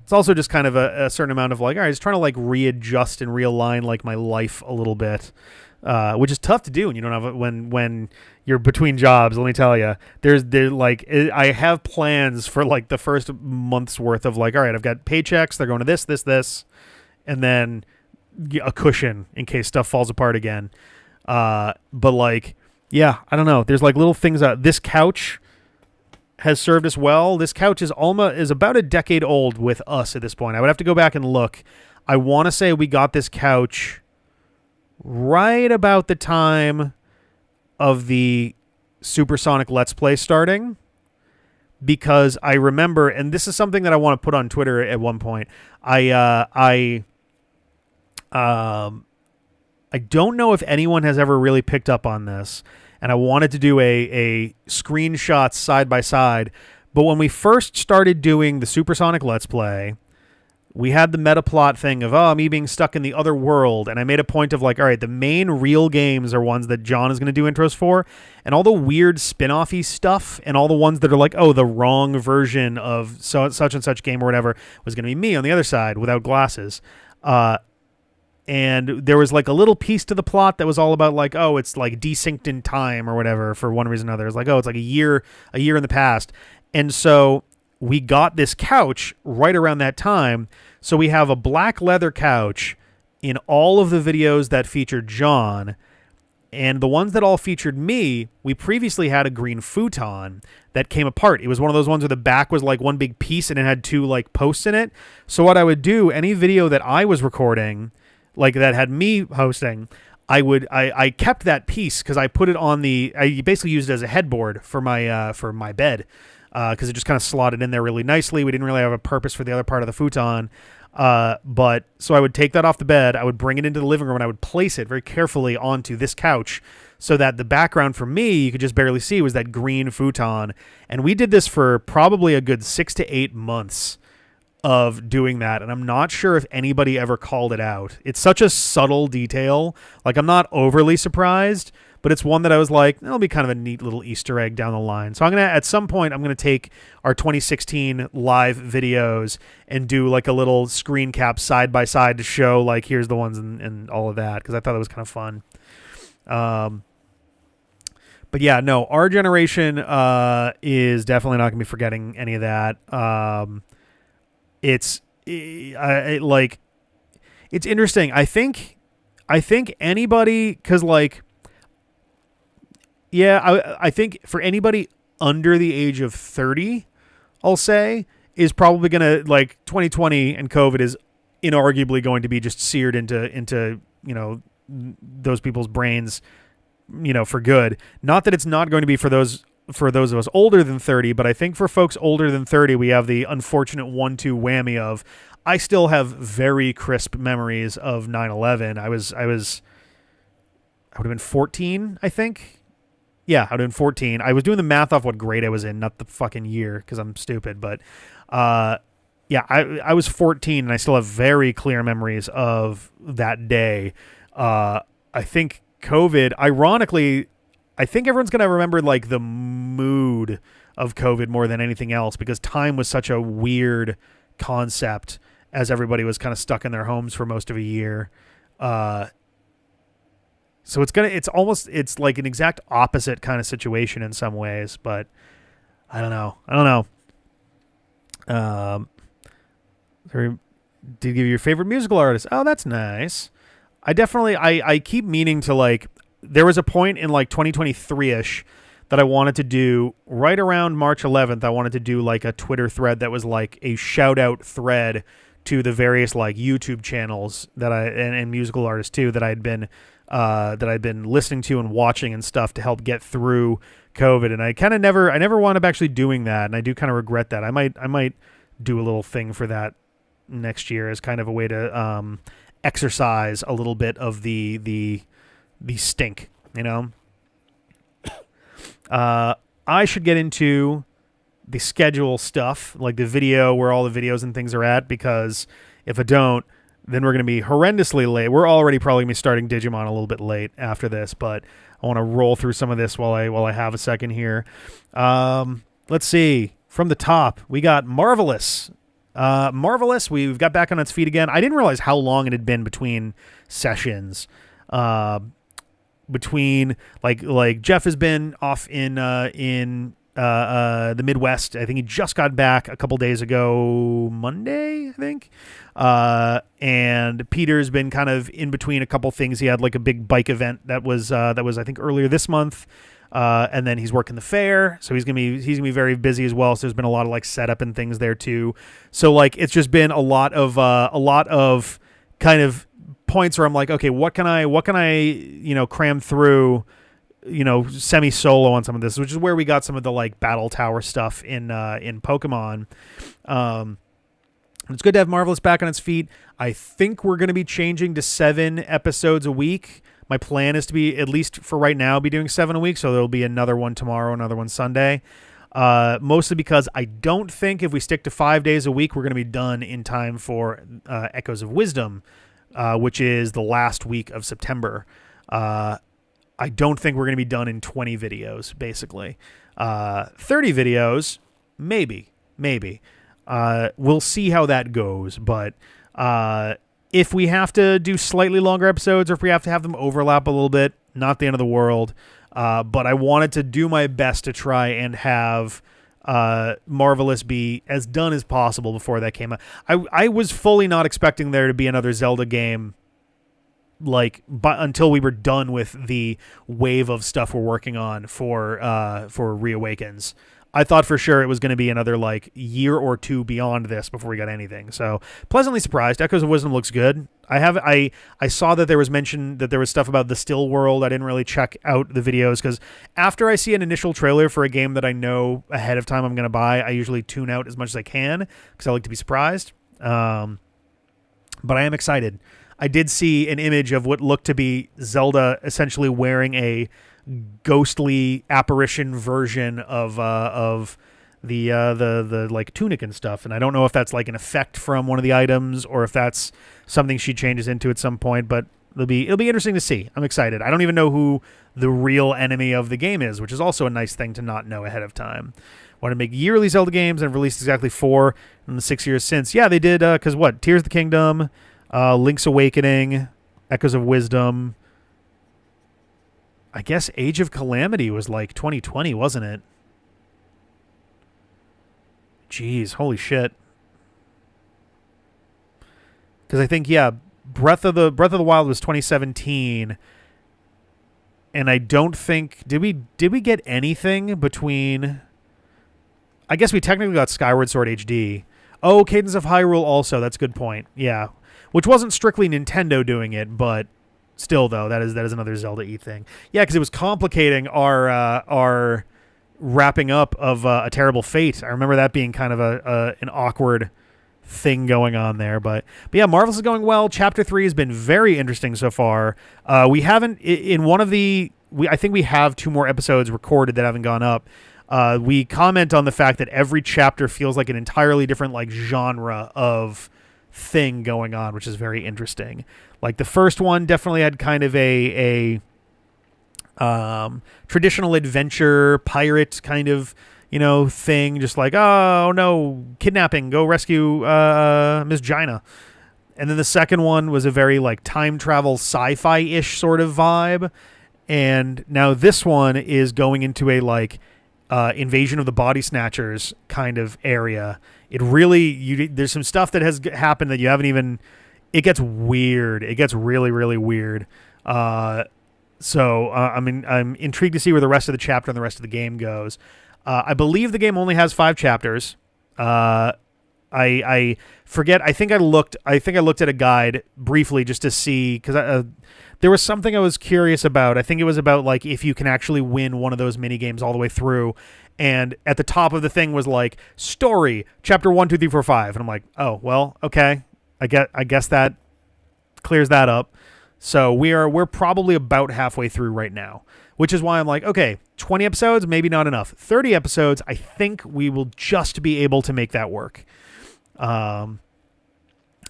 it's also just kind of a certain amount of like, all right, just trying to like readjust and realign like my life a little bit, which is tough to do when you don't have it when you're between jobs. Let me tell you, I have plans for like the first month's worth of like, all right, I've got paychecks. They're going to this, and then a cushion in case stuff falls apart again. But like, yeah, I don't know. There's like little things out. This couch has served us well. This couch is about a decade old with us at this point. I would have to go back and look. I want to say we got this couch right about the time of the Supersonic Let's Play starting, because I remember, and this is something that I want to put on Twitter at one point. I don't know if anyone has ever really picked up on this, and I wanted to do a screenshot side by side. But when we first started doing the Supersonic Let's Play, we had the meta plot thing of, me being stuck in the other world. And I made a point of like, all right, the main real games are ones that John is going to do intros for. And all the weird spin-off-y stuff and all the ones that are like, the wrong version of such and such game or whatever was going to be me on the other side without glasses. And there was like a little piece to the plot that was all about like, it's like desynced in time or whatever for one reason or another. It's like, it's like a year in the past. And so we got this couch right around that time. So we have a black leather couch in all of the videos that featured John, and the ones that all featured me, we previously had a green futon that came apart. It was one of those ones where the back was like one big piece and it had two like posts in it. So what I would do, any video that I was recording, like that had me hosting, I kept that piece because I put it on I basically used it as a headboard for my bed. Because it just kind of slotted in there really nicely. We didn't really have a purpose for the other part of the futon. But so I would take that off the bed, I would bring it into the living room, and I would place it very carefully onto this couch so that the background for me, you could just barely see, was that green futon. And we did this for probably a good 6 to 8 months of doing that. And I'm not sure if anybody ever called it out. It's such a subtle detail. Like, I'm not overly surprised, but it's one that I was like, that'll be kind of a neat little Easter egg down the line. So at some point, I'm going to take our 2016 live videos and do like a little screen cap side by side to show like, here's the ones and all of that. Cause I thought it was kind of fun. But yeah, no, our generation, is definitely not gonna be forgetting any of that. It's interesting. I think anybody, cause like, yeah, I think for anybody under the age of 30, I'll say, is probably going to, like, 2020 and COVID is inarguably going to be just seared into those people's brains, for good. Not that it's not going to be for those of us older than 30, but I think for folks older than 30, we have the unfortunate 1-2 whammy of, I still have very crisp memories of 9/11. I would have been 14, I think. Yeah, I would have been 14. I was doing the math off what grade I was in, not the fucking year, because I'm stupid. But yeah, I was 14, and I still have very clear memories of that day. I think COVID, ironically, I think everyone's going to remember like the mood of COVID more than anything else, because time was such a weird concept as everybody was kind of stuck in their homes for most of a year. So it's like an exact opposite kind of situation in some ways, but I don't know. Did you give you your favorite musical artist? Oh, that's nice. I keep meaning to, like, there was a point in like 2023ish that I wanted to do right around March 11th. I wanted to do like a Twitter thread that was like a shout out thread to the various like YouTube channels that and musical artists too that I'd been listening to and watching and stuff to help get through COVID. And I never wound up actually doing that, and I do kind of regret that. I might do a little thing for that next year as kind of a way to exercise a little bit of the stink, you know. I should get into the schedule stuff, like the video, where all the videos and things are at, because if I don't, then we're going to be horrendously late. We're already probably going to be starting Digimon a little bit late after this, but I want to roll through some of this while I have a second here. Let's see. From the top, we got Marvelous. Marvelous, we've got back on its feet again. I didn't realize how long it had been between sessions. Between like Jeff has been off in the Midwest. I think he just got back a couple days ago, Monday, I think. And Peter's been kind of in between a couple things. He had like a big bike event that was I think earlier this month. And then he's working the fair, so he's gonna be very busy as well. So there's been a lot of like setup and things there too. So like it's just been a lot of kind of points where I'm like, okay, what can I cram through, semi solo on some of this, which is where we got some of the like battle tower stuff in Pokemon. It's good to have Marvelous back on its feet. I think we're going to be changing to 7 episodes a week. My plan is to be, at least for right now, be doing 7 a week. So there'll be another one tomorrow, another one Sunday. Mostly because I don't think if we stick to 5 days a week, we're going to be done in time for Echoes of Wisdom, which is the last week of September. I don't think we're going to be done in 20 videos, basically. 30 videos, maybe. We'll see how that goes, but if we have to do slightly longer episodes, or if we have to have them overlap a little bit, not the end of the world. But I wanted to do my best to try and have Marvelous be as done as possible before that came out. I was fully not expecting there to be another Zelda game, until we were done with the wave of stuff we're working on for Reawakens. I thought for sure it was going to be another like year or two beyond this before we got anything. So pleasantly surprised. Echoes of Wisdom looks good. I saw that there was mention that there was stuff about the still world. I didn't really check out the videos because after I see an initial trailer for a game that I know ahead of time I'm going to buy, I usually tune out as much as I can because I like to be surprised. But I am excited. I did see an image of what looked to be Zelda essentially wearing a ghostly apparition version of the like tunic and stuff, and I don't know if that's like an effect from one of the items or if that's something she changes into at some point, but it'll be interesting to see. I'm excited. I don't even know who the real enemy of the game is, which is also a nice thing to not know ahead of time. Want to make yearly Zelda games and released exactly 4 in the 6 years since. Yeah, they did, because what? Tears of the Kingdom, Link's Awakening, Echoes of Wisdom. I guess Age of Calamity was like 2020, wasn't it? Jeez, holy shit. Because I think, yeah, Breath of the Wild was 2017, and I don't think did we get anything between. I guess we technically got Skyward Sword HD. Oh, Cadence of Hyrule also. That's a good point. Yeah, which wasn't strictly Nintendo doing it, but. Still, though, that is another Zelda-y thing. Yeah, because it was complicating our wrapping up of A Terrible Fate. I remember that being kind of an awkward thing going on there. But yeah, Marvelous is going well. Chapter 3 has been very interesting so far. We haven't, in one of the... I think we have 2 more episodes recorded that haven't gone up. We comment on the fact that every chapter feels like an entirely different like genre of thing going on, which is very interesting. Like the first one definitely had kind of a traditional adventure pirate kind of, thing, just like, oh no, kidnapping, go rescue Miss Gina. And then the second one was a very like time travel sci-fi-ish sort of vibe. And now this one is going into a like Invasion of the Body Snatchers kind of area. It really, there's some stuff that has happened that you haven't even, it gets weird. It gets really, really weird. So I'm intrigued to see where the rest of the chapter and the rest of the game goes. I believe the game only has 5 chapters. I forget. I think I looked at a guide briefly just to see, because there was something I was curious about. I think it was about like if you can actually win one of those mini games all the way through. And at the top of the thing was like story chapter 1, 2, 3, 4, 5, and I'm like, oh well, okay. I guess that clears that up. So we're probably about halfway through right now, which is why I'm like, okay, 20 episodes, maybe not enough. 30 episodes, I think we will just be able to make that work.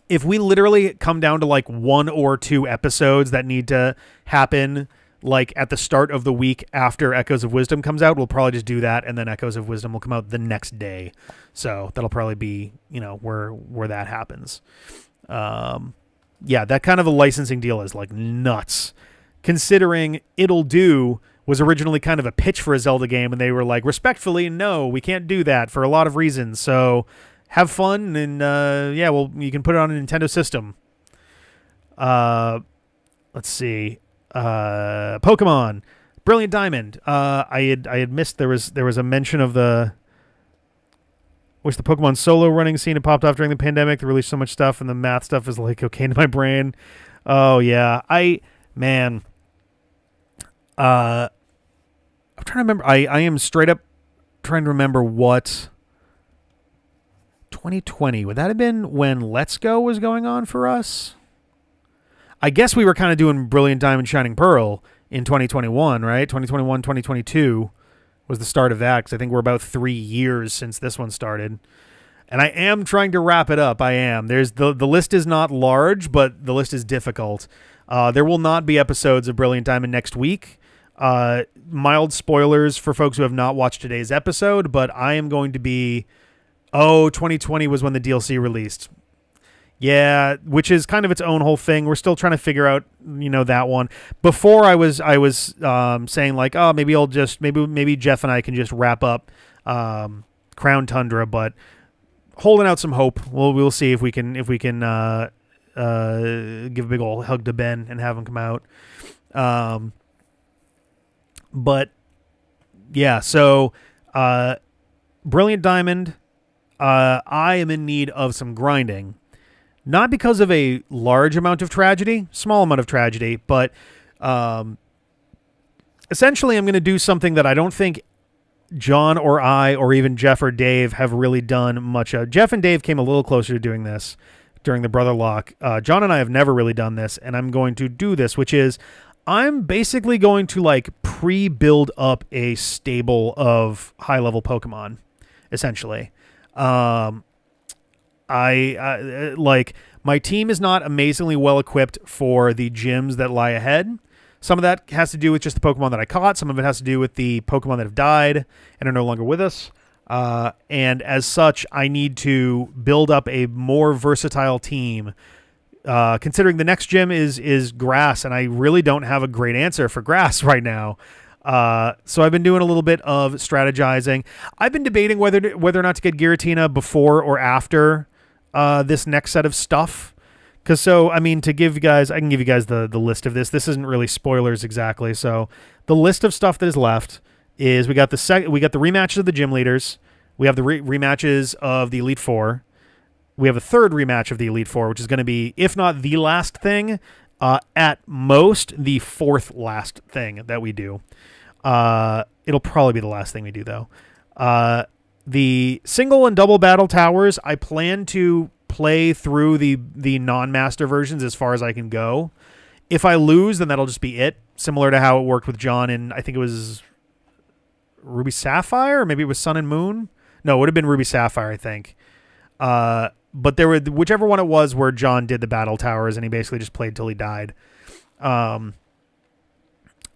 If we literally come down to like 1 or 2 episodes that need to happen like at the start of the week after Echoes of Wisdom comes out, we'll probably just do that, and then Echoes of Wisdom will come out the next day. So that'll probably be, where that happens. Yeah, that kind of a licensing deal is like nuts, considering It'll Do was originally kind of a pitch for a Zelda game, and they were like, respectfully, no, we can't do that for a lot of reasons. So have fun, and you can put it on a Nintendo system. Let's see. Pokemon Brilliant Diamond. I had missed there was a mention of the Pokemon solo running scene had popped off during the pandemic. They released so much stuff, and the math stuff is like cocaine to my brain. Oh yeah, I'm trying to remember. I am straight up trying to remember what 2020 would that have been when Let's Go was going on for us. I guess we were kind of doing Brilliant Diamond Shining Pearl in 2021, right? 2021, 2022 was the start of that, because I think we're about 3 years since this one started. And I am trying to wrap it up. I am. There's the list is not large, but the list is difficult. There will not be episodes of Brilliant Diamond next week. Mild spoilers for folks who have not watched today's episode, but I am going to be... 2020 was when the DLC released. Yeah, which is kind of its own whole thing. We're still trying to figure out, that one. Before I was saying like, oh, maybe Jeff and I can just wrap up Crown Tundra, but holding out some hope. We'll see if we can give a big old hug to Ben and have him come out. But yeah, so Brilliant Diamond, I am in need of some grinding. Not because of a large amount of tragedy, small amount of tragedy, but essentially I'm going to do something that I don't think John or I or even Jeff or Dave have really done much of. Jeff and Dave came a little closer to doing this during the Brother Lock. John and I have never really done this, and I'm going to do this, which is I'm basically going to like pre-build up a stable of high-level Pokemon, essentially. I like my team is not amazingly well equipped for the gyms that lie ahead. Some of that has to do with just the Pokemon that I caught. Some of it has to do with the Pokemon that have died and are no longer with us. And as such, I need to build up a more versatile team. Considering the next gym is grass, and I really don't have a great answer for grass right now. So I've been doing a little bit of strategizing. I've been debating whether or not to get Giratina before or after this next set of stuff. Because to give you guys, I can give you guys the list of this. This isn't really spoilers exactly. So the list of stuff that is left is we got the rematches of the gym leaders. We have the rematches of the Elite Four. We have a third rematch of the Elite Four, which is going to be, if not the last thing, at most the fourth last thing that we do. It'll probably be the last thing we do, though. The single and double battle towers, I plan to play through the non-master versions as far as I can go. If I lose, then that'll just be it. Similar to how it worked with John in, I think it was Ruby Sapphire, or maybe it was Sun and Moon. No, it would have been Ruby Sapphire, I think. But there were whichever one it was where John did the battle towers and he basically just played till he died.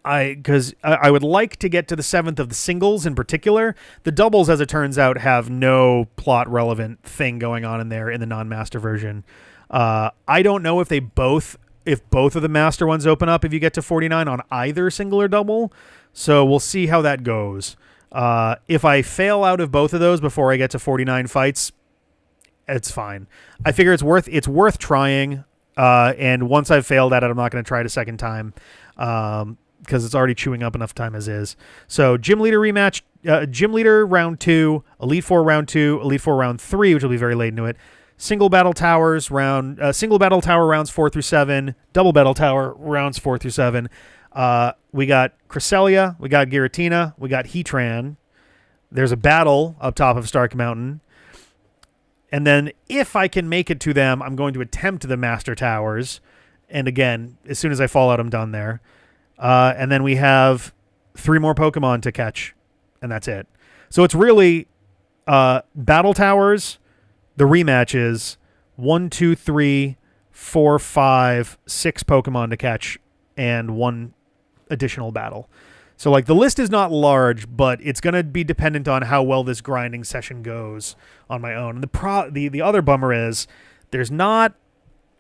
Because I would like to get to the 7th of the singles in particular. The doubles, as it turns out, have no plot relevant thing going on in there in the non-master version. I don't know if both of the master ones open up if you get to 49 on either single or double. So we'll see how that goes. If I fail out of both of those before I get to 49 fights, it's fine. I figure it's worth trying. And once I've failed at it, I'm not going to try it a second time. Because it's already chewing up enough time as is. So Gym Leader rematch, Gym Leader round 2, Elite 4 round 2, Elite 4 round 3, which will be very late into it. Single Battle Tower rounds 4 through 7, Double Battle Tower rounds 4 through 7. We got Cresselia, we got Giratina, we got Heatran. There's a battle up top of Stark Mountain. And then if I can make it to them, I'm going to attempt the Master Towers. And again, as soon as I fall out, I'm done there. And then we have 3 more Pokemon to catch, and that's it. So it's really Battle Towers, the rematches, 1, 2, 3, 4, 5, 6 Pokemon to catch, and 1 additional battle. So like the list is not large, but it's going to be dependent on how well this grinding session goes on my own. And the other bummer is there's not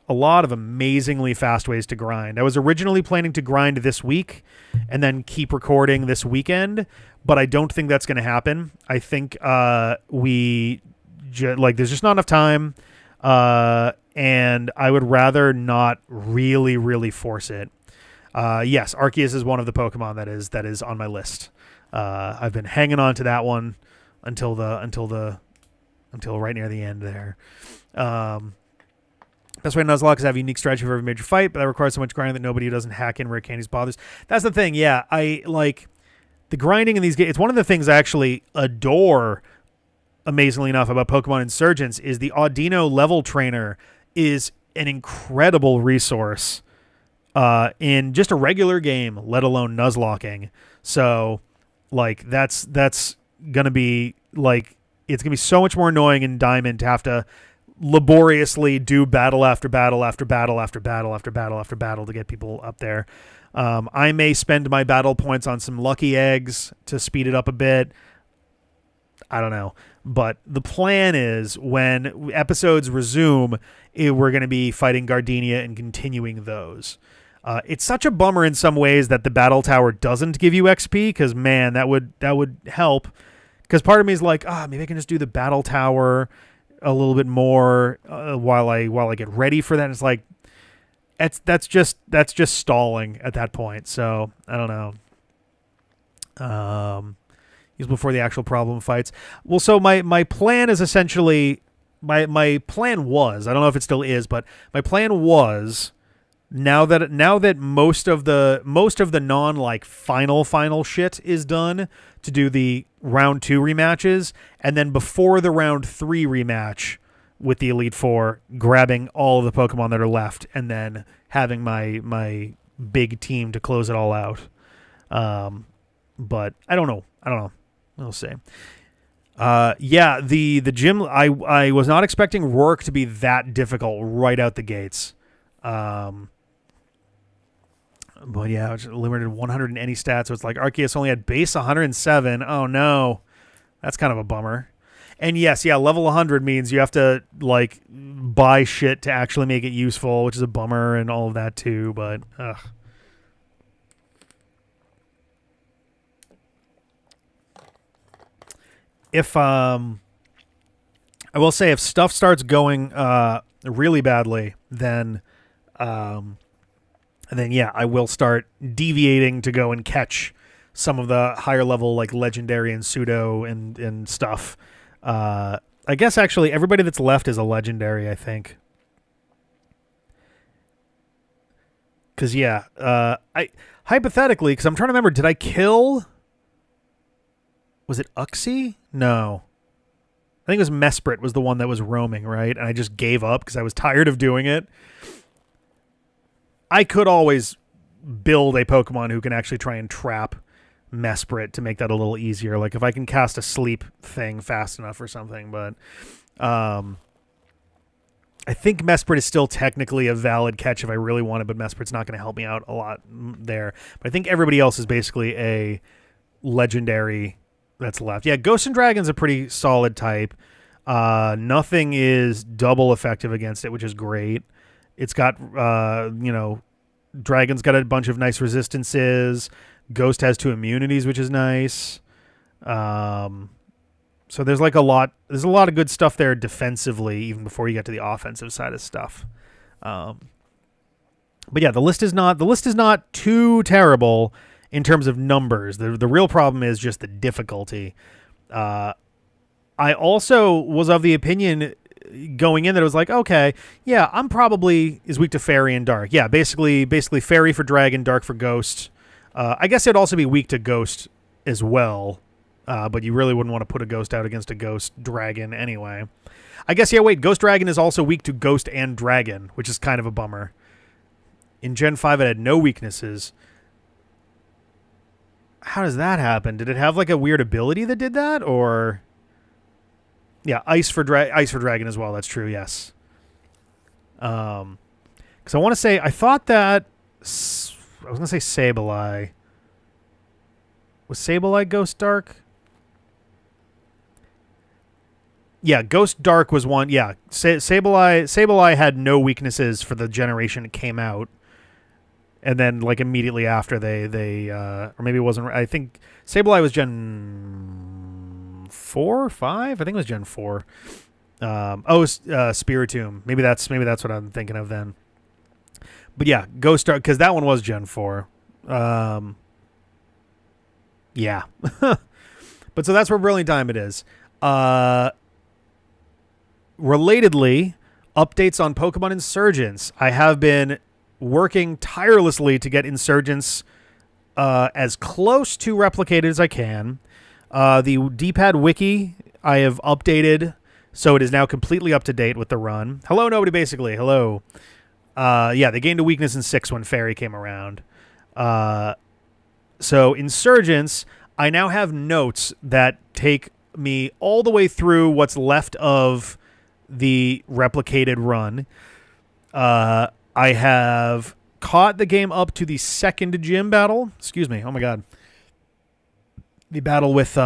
a lot of amazingly fast ways to grind. I was originally planning to grind this week and then keep recording this weekend, but I don't think that's going to happen. I think there's just not enough time, and I would rather not really force it. Yes, Arceus is one of the Pokemon that is on my list. I've been hanging on to that one until right near the end there. Best way to Nuzlocke is have a unique strategy for every major fight, but that requires so much grinding that nobody who doesn't hack in rare candies bothers. That's the thing, yeah. I like the grinding in these games. It's one of the things I actually adore, amazingly enough, about Pokemon Insurgents is the Audino level trainer is an incredible resource in just a regular game, let alone Nuzlocking. So, like, that's gonna be like it's gonna be so much more annoying in Diamond to have to laboriously do battle after battle after battle after battle after battle after battle to get people up there. I may spend my battle points on some lucky eggs to speed it up a bit. I don't know. But the plan is when episodes resume, we're going to be fighting Gardenia and continuing those. It's such a bummer in some ways that the battle tower doesn't give you XP because, man, that would help. Because part of me is like, maybe I can just do the battle tower a little bit more while I get ready for that. And it's like that's just stalling at that point. So I don't know. Use before the actual problem fights. Well, so my plan is essentially my plan was, I don't know if it still is, but my plan was now that most of the non like final shit is done, to do the round 2 rematches, and then before the round 3 rematch with the Elite Four, grabbing all of the Pokemon that are left, and then having my big team to close it all out. But I don't know. We'll see. The gym. I was not expecting Rourke to be that difficult right out the gates. But yeah, it's limited 100 in any stats, so it's like Arceus only had base 107. Oh no, that's kind of a bummer. And yes, level 100 means you have to like buy shit to actually make it useful, which is a bummer, and all of that too. But if I will say, if stuff starts going really badly, then yeah, I will start deviating to go and catch some of the higher level like legendary and pseudo and stuff. I guess actually everybody that's left is a legendary, I think. Because I hypothetically, because I'm trying to remember, did I kill? Was it Uxie? No. I think it was Mesprit was the one that was roaming, right? And I just gave up because I was tired of doing it. I could always build a Pokemon who can actually try and trap Mesprit to make that a little easier. Like if I can cast a sleep thing fast enough or something. But I think Mesprit is still technically a valid catch if I really want it, but Mesprit's not going to help me out a lot there. But I think everybody else is basically a legendary that's left. Yeah, Ghost and Dragon's a pretty solid type. Nothing is double effective against it, which is great. It's got, Dragon's got a bunch of nice resistances. Ghost has 2 immunities, which is nice. So there's a lot of good stuff there defensively, even before you get to the offensive side of stuff. But yeah, the list is not too terrible in terms of numbers. The real problem is just the difficulty. I also was of the opinion going in that it was like, okay, yeah, I'm probably is weak to fairy and dark. Yeah, basically fairy for dragon, dark for ghost. I guess it'd also be weak to ghost as well. But you really wouldn't want to put a ghost out against a ghost dragon anyway. I guess, yeah, wait, ghost dragon is also weak to ghost and dragon, which is kind of a bummer. In Gen 5, it had no weaknesses. How does that happen? Did it have like a weird ability that did that? Or... yeah, ice for dragon as well. That's true, yes. Because I want to say, I thought that... I was going to say Sableye. Was Sableye Ghost Dark? Yeah, Ghost Dark was one. Yeah, Sableye had no weaknesses for the generation it came out. And then, like, immediately after they or maybe it wasn't... I think Sableye was Gen 4 or 5? I think it was Gen 4. Spiritomb. Maybe that's what I'm thinking of then. But yeah, Ghost Dark, because that one was Gen 4. Yeah. But so that's where Brilliant Diamond is. Relatedly, updates on Pokemon Insurgents. I have been working tirelessly to get Insurgents as close to replicated as I can. The D-pad wiki I have updated, so it is now completely up to date with the run. Hello, nobody, basically. Hello. Yeah, they gained a weakness in 6 when Fairy came around. So Insurgents, I now have notes that take me all the way through what's left of the replicated run. I have caught the game up to the second gym battle. Excuse me. Oh my God. The battle with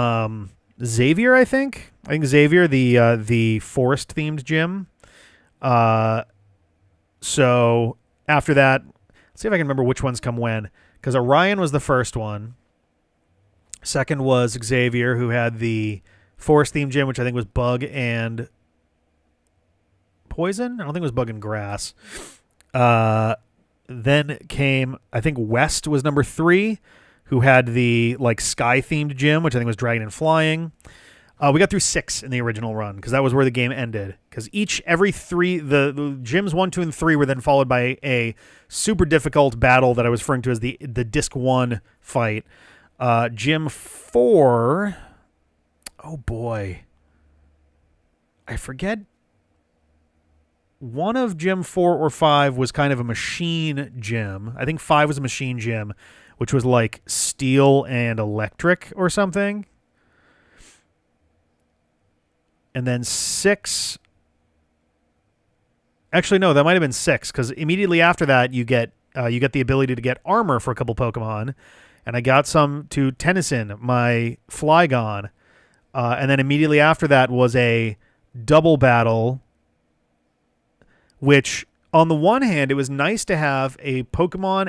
Xavier, I think. I think Xavier, the forest themed gym. So after that, let's see if I can remember which ones come when. Because Orion was the first one. Second was Xavier, who had the forest themed gym, which I think was Bug and Poison. I don't think it was Bug and Grass. Then came, I think West was number 3, who had the like sky themed gym, which I think was Dragon and Flying. We got through 6 in the original run because that was where the game ended. Because every 3, the gyms 1, 2, and 3 were then followed by a super difficult battle that I was referring to as the Disc 1 fight. Gym 4, oh boy, I forget. One of Gym 4 or 5 was kind of a machine gym. I think 5 was a machine gym, which was like steel and electric or something. And then 6... actually, no, that might have been 6, because immediately after that, you get the ability to get armor for a couple Pokemon. And I got some to Tennyson, my Flygon. And then immediately after that was a double battle, which on the one hand, it was nice to have a Pokemon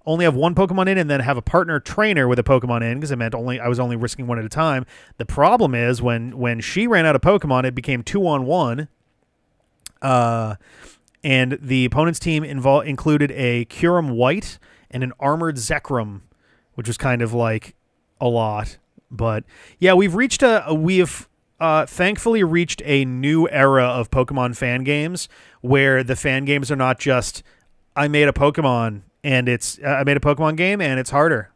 only have one Pokemon in and then have a partner trainer with a Pokemon in, because it meant I was only risking one at a time. The problem is when she ran out of Pokemon, it became 2-on-1. And the opponent's team included a Kyurem White and an armored Zekrom, which was kind of like a lot. But yeah, we have thankfully reached a new era of Pokemon fan games where the fan games are not just, I made a Pokemon game and it's harder.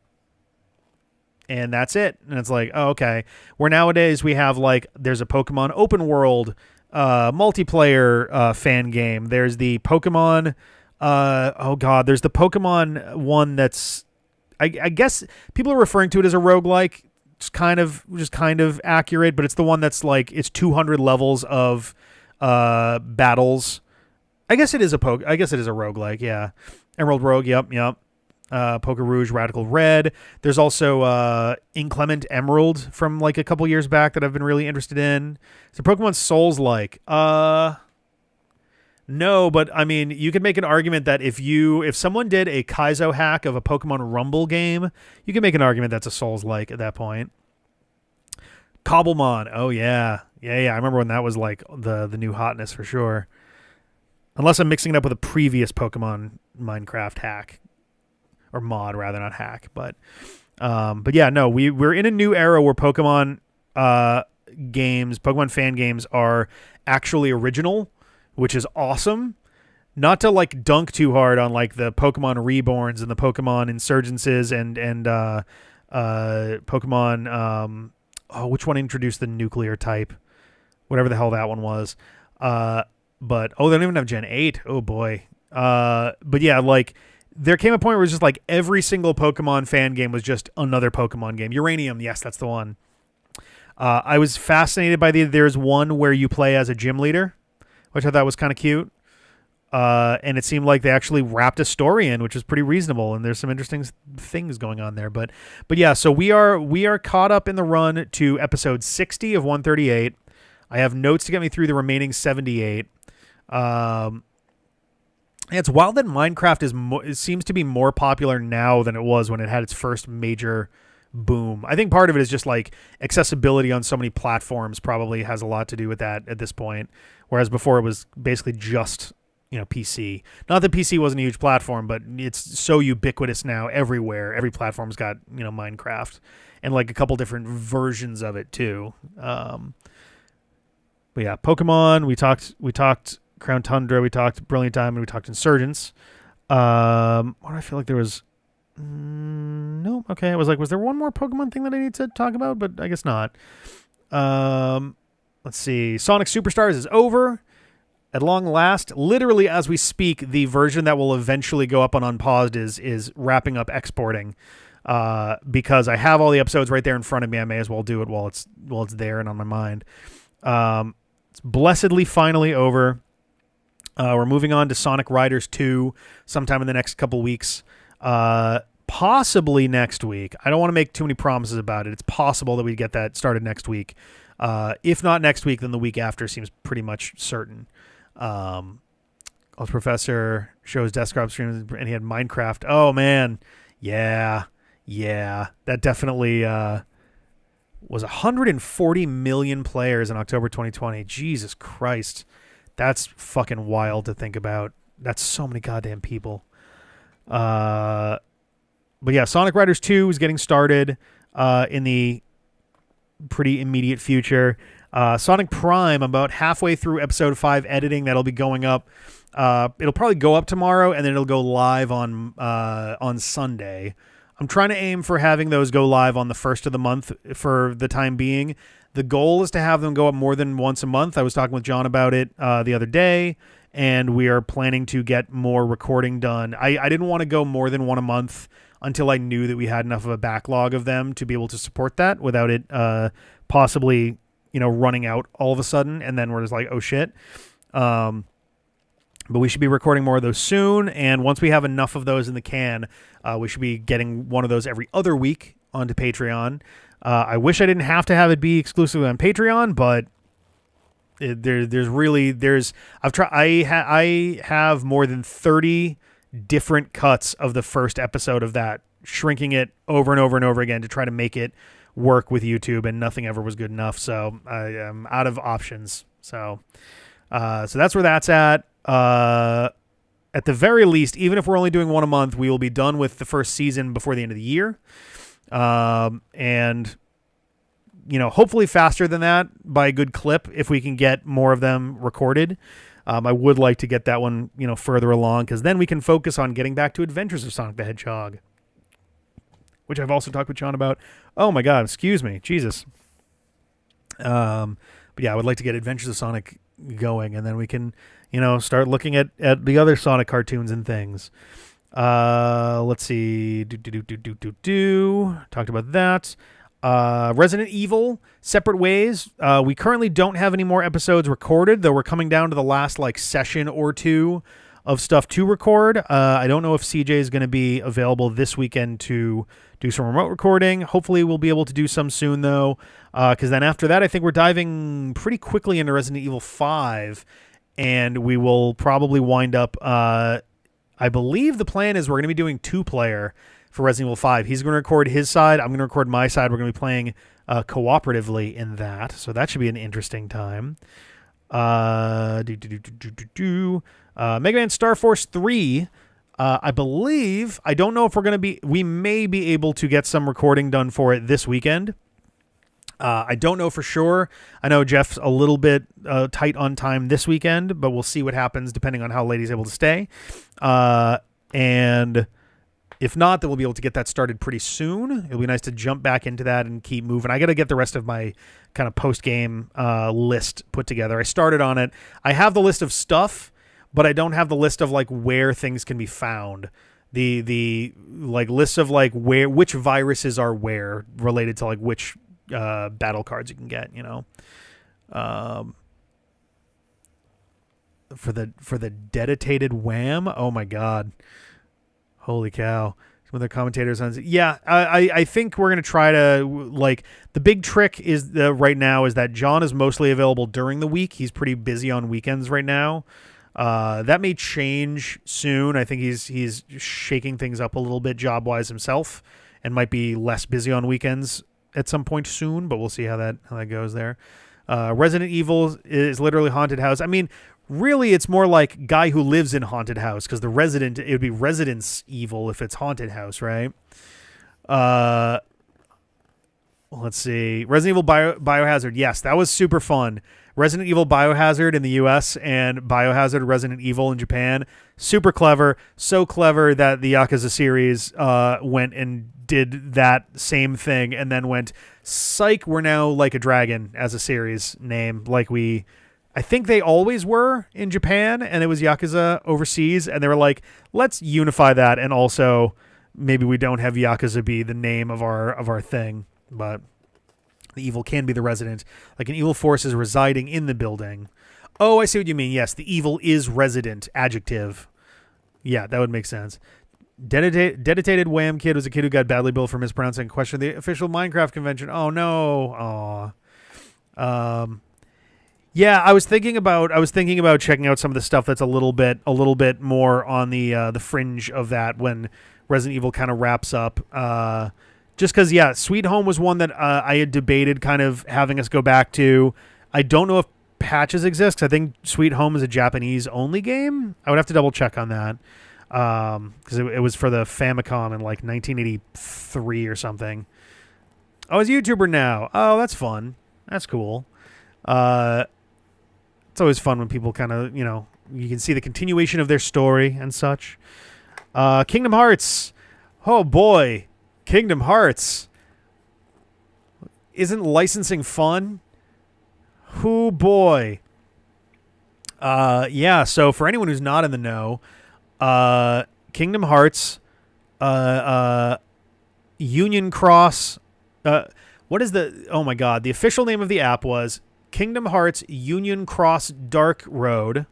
And that's it. And it's like, oh, okay. Where nowadays we have there's a Pokemon open world multiplayer fan game. There's the Pokemon, there's the Pokemon one that's, I guess people are referring to it as a roguelike. It's kind of accurate, but it's the one that's it's 200 levels of battles. I guess it is a roguelike, yeah. Emerald Rogue, yep. Poker Rouge, Radical Red. There's also Inclement Emerald from like a couple years back that I've been really interested in. So Pokemon Souls-like. No, but I mean, you could make an argument that if someone did a Kaizo hack of a Pokemon Rumble game, you could make an argument that's a Souls-like at that point. Cobblemon. Oh yeah. Yeah. I remember when that was like the new hotness for sure. Unless I'm mixing it up with a previous Pokemon Minecraft hack or mod, rather, not hack. But yeah, no, we're in a new era where Pokemon games, Pokemon fan games, are actually original, which is awesome. Not to like dunk too hard on like the Pokemon Reborns and the Pokemon Insurgences and Pokemon. Which one introduced the nuclear type? Whatever the hell that one was. But they don't even have Gen 8. Oh boy. But yeah, like there came a point where it was just like every single Pokemon fan game was just another Pokemon game. Uranium, yes, that's the one. I was fascinated by there's one where you play as a gym leader, which I thought was kind of cute. And it seemed like they actually wrapped a story in, which is pretty reasonable. And there's some interesting things going on there. But yeah, so we are caught up in the run to episode 60 of 138. I have notes to get me through the remaining 78. It's wild that Minecraft it seems to be more popular now than it was when it had its first major boom. I think part of it is just like accessibility on so many platforms probably has a lot to do with that at this point. Whereas before it was basically just, PC. Not that PC wasn't a huge platform, but it's so ubiquitous now everywhere. Every platform's got, Minecraft and like a couple different versions of it too. But yeah, Pokemon, we talked Crown Tundra, we talked Brilliant Diamond, we talked Insurgents. What do I feel like there was? No. Okay. I was like, was there one more Pokemon thing that I need to talk about? But I guess not. Let's see. Sonic Superstars is over. At long last, literally as we speak, the version that will eventually go up on Unpaused is wrapping up exporting. Because I have all the episodes right there in front of me. I may as well do it while it's there and on my mind. It's blessedly finally over. We're moving on to Sonic Riders 2 sometime in the next couple weeks. Possibly next week. I don't want to make too many promises about it. It's possible that we get that started next week. If not next week, then the week after seems pretty much certain. Professor shows desktop streams and he had Minecraft. Oh man. Yeah. That definitely was 140 million players in October 2020. Jesus Christ. That's fucking wild to think about. That's so many goddamn people. But yeah, Sonic Riders 2 is getting started in the pretty immediate future. Sonic Prime, about halfway through episode 5 editing, that'll be going up. It'll probably go up tomorrow, and then it'll go live on Sunday. I'm trying to aim for having those go live on the first of the month for the time being. The goal is to have them go up more than once a month. I was talking with John about it the other day, and we are planning to get more recording done. I didn't want to go more than one a month until I knew that we had enough of a backlog of them to be able to support that without it possibly, running out all of a sudden, and then we're just like, oh shit. But we should be recording more of those soon, and once we have enough of those in the can, we should be getting one of those every other week onto Patreon. I wish I didn't have to have it be exclusively on Patreon, but I have more than 30 different cuts of the first episode of that, shrinking it over and over and over again to try to make it work with YouTube, and nothing ever was good enough. So I am out of options. So that's where that's at. At the very least, even if we're only doing one a month, we will be done with the first season before the end of the year. And hopefully faster than that by a good clip if we can get more of them recorded. I would like to get that one, further along, because then we can focus on getting back to Adventures of Sonic the Hedgehog, which I've also talked with John about. Oh my God, excuse me, Jesus. But yeah, I would like to get Adventures of Sonic going, and then we can, start looking at the other Sonic cartoons and things. Let's see. Talked about that. Resident Evil, Separate Ways. We currently don't have any more episodes recorded, though we're coming down to the last session or two of stuff to record. I don't know if CJ is going to be available this weekend to do some remote recording. Hopefully we'll be able to do some soon, though, because then after that, I think we're diving pretty quickly into Resident Evil 5, and we will probably wind up... I believe the plan is we're going to be doing 2-player for Resident Evil 5. He's going to record his side. I'm going to record my side. We're going to be playing cooperatively in that, so that should be an interesting time. Mega Man Star Force 3, I believe, I don't know if we may be able to get some recording done for it this weekend. I don't know for sure. I know Jeff's a little bit tight on time this weekend, but we'll see what happens depending on how late he's able to stay. And if not, then we'll be able to get that started pretty soon. It'll be nice to jump back into that and keep moving. I got to get the rest of my kind of post-game list put together. I started on it. I have the list of stuff, but I don't have the list of like where things can be found. The like list of like which viruses are where related to like which battle cards you can get, you know. For the dedicated wham, oh my god, holy cow. Some of the commentators on, yeah, I think we're gonna try to, like, the big trick is right now is that John is mostly available during the week. He's pretty busy on weekends right now. That may change soon. I think he's shaking things up a little bit job wise himself, and might be less busy on weekends at some point soon, but we'll see how that goes there. Resident Evil is literally haunted house. I mean, really, it's more like guy who lives in haunted house, because it would be Residence Evil if it's haunted house, right? Let's see. Resident Evil Biohazard. Yes, that was super fun. Resident Evil Biohazard in the US and Biohazard Resident Evil in Japan. Super clever. So clever that the Yakuza series went and did that same thing and then went, psych, we're now Like a Dragon as a series name. I think they always were in Japan, and it was Yakuza overseas, and they were like, let's unify that, and also maybe we don't have Yakuza be the name of our thing, but the evil can be the resident. Like an evil force is residing in the building. Oh, I see what you mean. Yes, the evil is resident, adjective. Yeah, that would make sense. Dedicated Wham Kid was a kid who got badly billed for mispronouncing a question of the official Minecraft convention. Oh, no. Aw. Yeah, I was thinking about checking out some of the stuff that's a little bit more on the fringe of that when Resident Evil kind of wraps up. Just because, yeah, Sweet Home was one that I had debated kind of having us go back to. I don't know if patches exist, because I think Sweet Home is a Japanese only game. I would have to double check on that, because it was for the Famicom in like 1983 or something. Oh, he's a YouTuber now. Oh, that's fun. That's cool. It's always fun when people kind of, you know, you can see the continuation of their story and such. Kingdom Hearts. Oh, boy. Kingdom Hearts. Isn't licensing fun? Oh, boy. Yeah, so for anyone who's not in the know, Kingdom Hearts, Union Cross, what is oh my god, the official name of the app was Kingdom Hearts Union Cross Dark Road,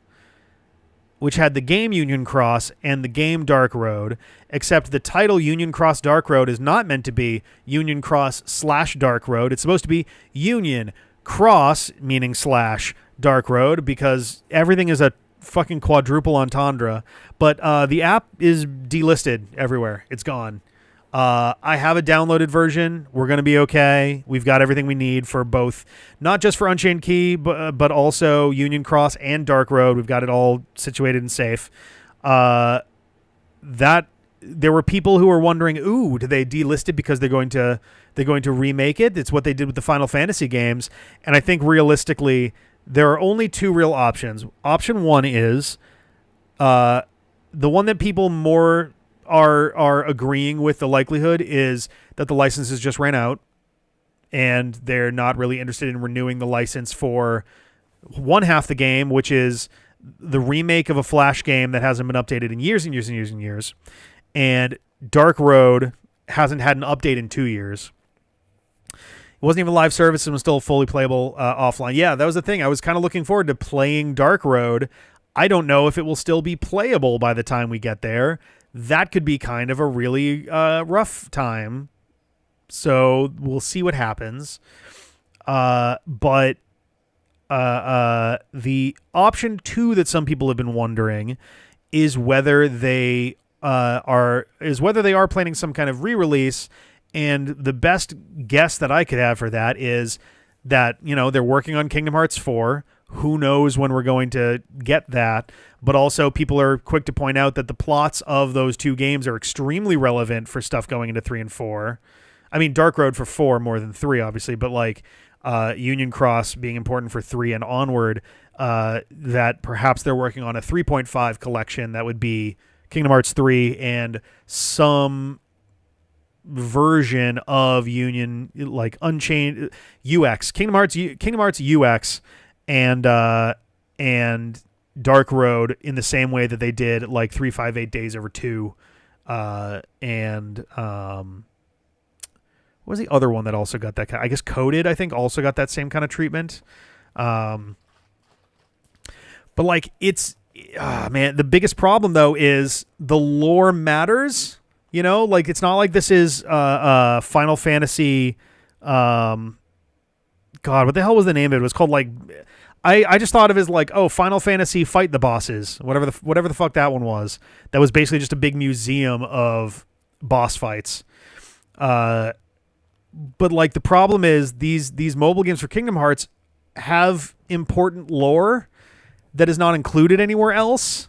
which had the game Union Cross and the game Dark Road, except the title Union Cross Dark Road is not meant to be Union Cross / Dark Road. It's supposed to be Union Cross, meaning / Dark Road, because everything is a fucking quadruple entendre. But the app is delisted everywhere. It's gone. I have a downloaded version. We're going to be okay. We've got everything we need for both, not just for Unchained Key, but also Union Cross and Dark Road. We've got it all situated and safe. That there were people who were wondering, ooh, do they delist it because they're going to remake it? It's what they did with the Final Fantasy games. And I think realistically, there are only two real options. Option one is the one that people more are agreeing with. The likelihood is that the licenses just ran out and they're not really interested in renewing the license for one half the game, which is the remake of a Flash game that hasn't been updated in years and years and years and years. And Dark Road hasn't had an update in 2 years. It wasn't even live service and was still fully playable offline. Yeah, that was the thing. I was kind of looking forward to playing Dark Road. I don't know if it will still be playable by the time we get there. That could be kind of a really rough time. So we'll see what happens. But the option 2 that some people have been wondering is whether they are planning some kind of re-release. And the best guess that I could have for that is that, they're working on Kingdom Hearts 4. Who knows when we're going to get that? But also people are quick to point out that the plots of those 2 games are extremely relevant for stuff going into 3 and 4. I mean, Dark Road for 4 more than 3, obviously, but like Union Cross being important for 3 and onward, that perhaps they're working on a 3.5 collection that would be Kingdom Hearts 3 and some version of Union, like Unchained UX, Kingdom Hearts UX, and Dark Road in the same way that they did like 358 Days Over 2, and what was the other one that also got that? I guess Coded, I think, also got that same kind of treatment. But like man, the biggest problem though is the lore matters. Like it's not like this is Final Fantasy. God, what the hell was the name of it? It was called like I just thought of it as like, Final Fantasy Fight the Bosses, whatever the fuck that one was. That was basically just a big museum of boss fights. But like the problem is these mobile games for Kingdom Hearts have important lore that is not included anywhere else.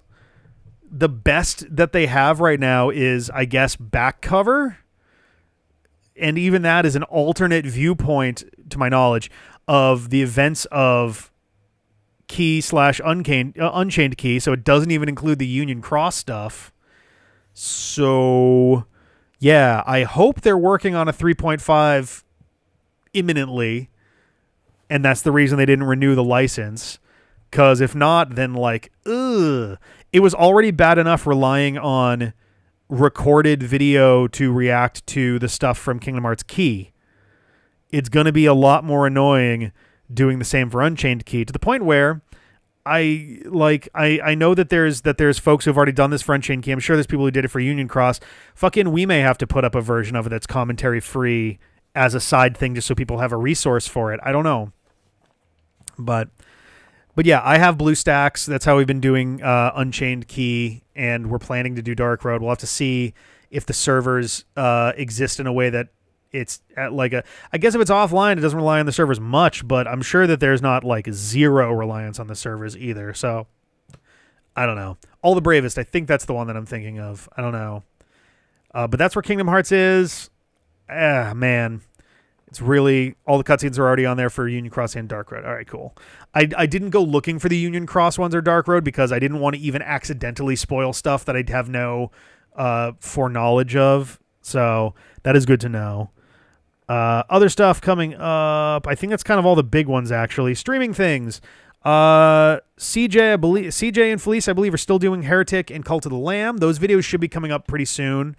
The best that they have right now is, I guess, back cover. And even that is an alternate viewpoint, to my knowledge, of the events of Key/Unchained Key. So it doesn't even include the Union Cross stuff. So, yeah, I hope they're working on a 3.5 imminently. And that's the reason they didn't renew the license. Because if not, then like, it was already bad enough relying on recorded video to react to the stuff from Kingdom Hearts Key. It's going to be a lot more annoying doing the same for Unchained Key, to the point where I know that there's folks who've already done this for Unchained Key. I'm sure there's people who did it for Union Cross. Fucking we may have to put up a version of it that's commentary free as a side thing just so people have a resource for it. I don't know. But yeah, I have BlueStacks. That's how we've been doing Unchained Key, and we're planning to do Dark Road. We'll have to see if the servers exist in a way that it's like I guess if it's offline, it doesn't rely on the servers much, but I'm sure that there's not like zero reliance on the servers either. So I don't know. All the Bravest, I think that's the one that I'm thinking of. I don't know. But that's where Kingdom Hearts is. Man. It's really, all the cutscenes are already on there for Union Cross and Dark Road. All right, cool. I didn't go looking for the Union Cross ones or Dark Road because I didn't want to even accidentally spoil stuff that I'd have no foreknowledge of. So that is good to know. Other stuff coming up. I think that's kind of all the big ones, actually. Streaming things. CJ and Felice, I believe, are still doing Heretic and Cult of the Lamb. Those videos should be coming up pretty soon.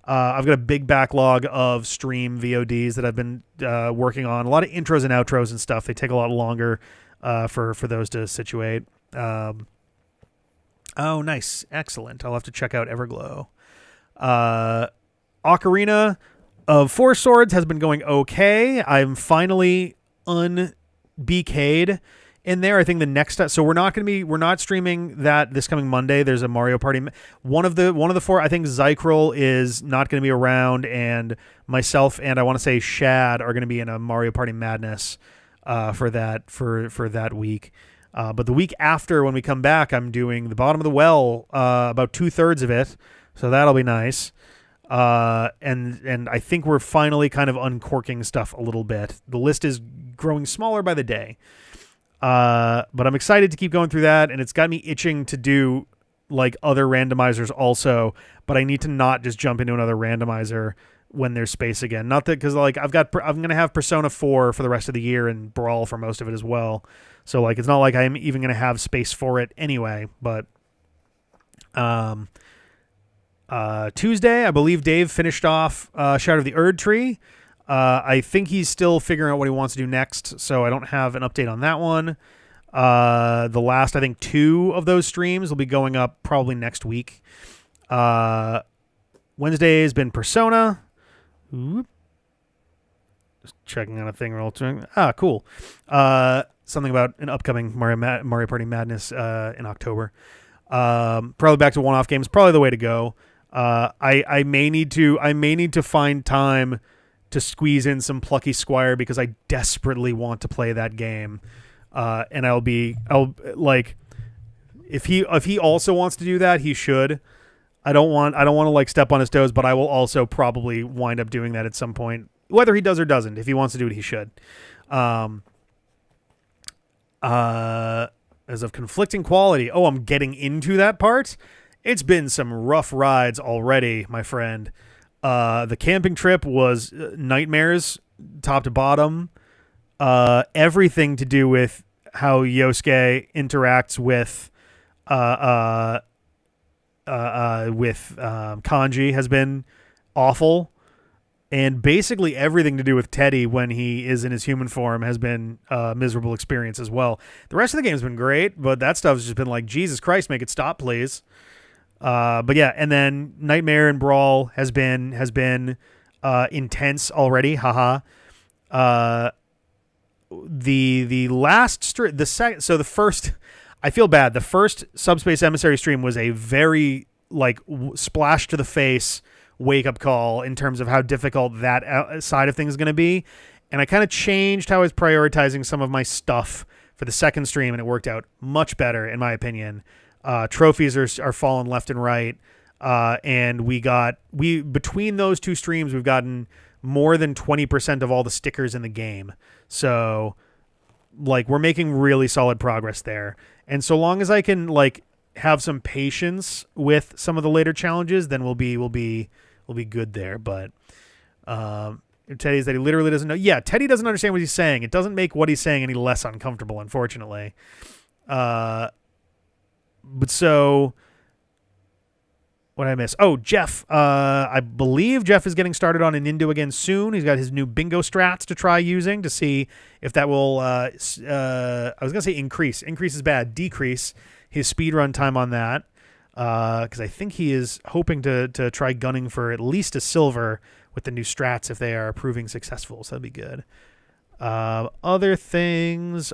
I've got a big backlog of stream VODs that I've been working on. A lot of intros and outros and stuff. They take a lot longer for those to situate. Oh, nice. Excellent. I'll have to check out Everglow. Ocarina of Four Swords has been going okay. I'm finally un-BK'd in there. I think the next so we're not streaming that this coming Monday. There's a Mario Party. One of the four, I think Zykril is not going to be around, and myself and I want to say Shad are going to be in a Mario Party Madness for that week. But the week after, when we come back, I'm doing the Bottom of the Well, about 2/3 of it. So that'll be nice. And I think we're finally kind of uncorking stuff a little bit. The list is growing smaller by the day. But I'm excited to keep going through that, and it's got me itching to do like other randomizers also, but I need to not just jump into another randomizer when there's space again. Not that, because like I'm going to have Persona 4 for the rest of the year and Brawl for most of it as well. So like, it's not like I'm even going to have space for it anyway, but, Tuesday, I believe Dave finished off, Shadow of the Erd Tree. I think he's still figuring out what he wants to do next, so I don't have an update on that one. The last, I think, 2 of those streams will be going up probably next week. Wednesday has been Persona. Oop. Just checking on a thing real quick. Cool. Something about an upcoming Mario Party Madness in October. Probably back to one-off games. Probably the way to go. I may need to find time to squeeze in some Plucky Squire because I desperately want to play that game. And I'll like, if he also wants to do that, he should. I don't want to like step on his toes, but I will also probably wind up doing that at some point, whether he does or doesn't. If he wants to do it, he should. As of conflicting quality, I'm getting into that part. It's been some rough rides already, my friend. The camping trip was nightmares, top to bottom. Everything to do with how Yosuke interacts with Kanji has been awful. And basically everything to do with Teddy when he is in his human form has been a miserable experience as well. The rest of the game's been great, but that stuff's just been like, Jesus Christ, make it stop, please. But yeah, and then Nightmare and Brawl has been intense already. Haha. The last the first, I feel bad. The first Subspace Emissary stream was a very like splash to the face wake-up call in terms of how difficult that side of things is going to be, and I kind of changed how I was prioritizing some of my stuff for the second stream, and it worked out much better in my opinion. Trophies are falling left and right, and we between those 2 streams we've gotten more than 20% of all the stickers in the game, so like we're making really solid progress there. And so long as I can like have some patience with some of the later challenges, then we'll be good there. But Teddy's that he literally doesn't know. Yeah, Teddy doesn't understand what he's saying. It doesn't make what he's saying any less uncomfortable, unfortunately. But so what did I miss? Oh, Jeff. I believe Jeff is getting started on an Indo again soon. He's got his new bingo strats to try using to see if that will I was gonna say increase is bad, decrease his speedrun time on that. Because I think he is hoping to try gunning for at least a silver with the new strats if they are proving successful. So that'd be good. Other things.